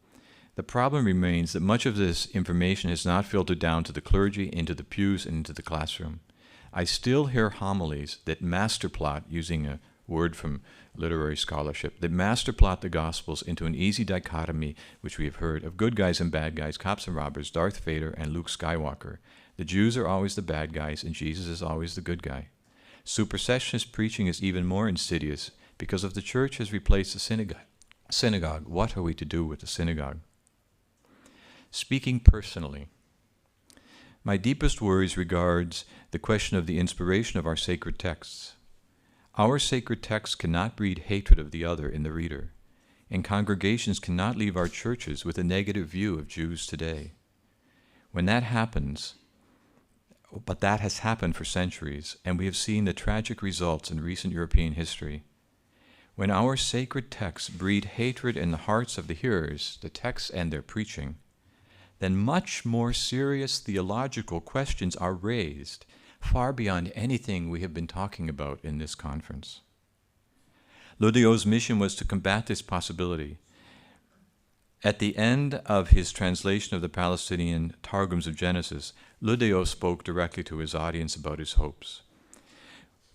Speaker 3: The problem remains that much of this information has not filtered down to the clergy, into the pews, and into the classroom. I still hear homilies that masterplot, using a word from literary scholarship, that masterplot the Gospels into an easy dichotomy, which we have heard, of good guys and bad guys, cops and robbers, Darth Vader and Luke Skywalker. The Jews are always the bad guys, and Jesus is always the good guy. Supersessionist preaching is even more insidious because if the church has replaced the synagogue, what are we to do with the synagogue? Speaking personally, my deepest worries regards the question of the inspiration of our sacred texts. Our sacred texts cannot breed hatred of the other in the reader, and congregations cannot leave our churches with a negative view of Jews today. When that happens, but that has happened for centuries, and we have seen the tragic results in recent European history. When our sacred texts breed hatred in the hearts of the hearers, the texts and their preaching, then much more serious theological questions are raised, far beyond anything we have been talking about in this conference. Ludeo's mission was to combat this possibility. At the end of his translation of the Palestinian Targums of Genesis, Ludeo spoke directly to his audience about his hopes.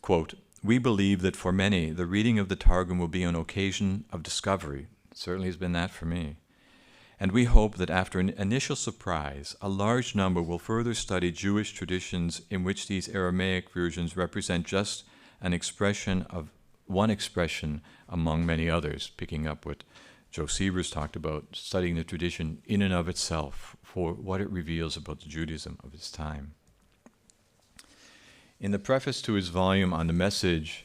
Speaker 3: Quote, "We believe that for many, the reading of the Targum will be an occasion of discovery. It certainly has been that for me. And we hope that after an initial surprise, a large number will further study Jewish traditions in which these Aramaic versions represent just one expression among many others," picking up what Joe Sievers talked about, studying the tradition in and of itself for what it reveals about the Judaism of its time. In the preface to his volume on the message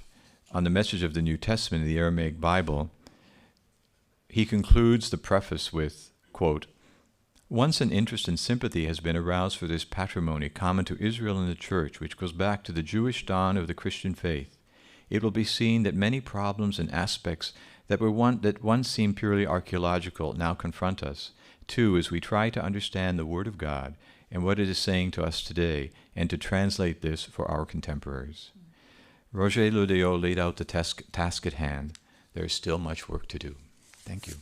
Speaker 3: of the New Testament in the Aramaic Bible, he concludes the preface with, quote, "Once an interest and sympathy has been aroused for this patrimony common to Israel and the Church, which goes back to the Jewish dawn of the Christian faith, it will be seen that many problems and aspects that once seemed purely archaeological now confront us, too, as we try to understand the Word of God and what it is saying to us today, and to translate this for our contemporaries." Roger Ludeo laid out the task at hand. There is still much work to do. Thank you.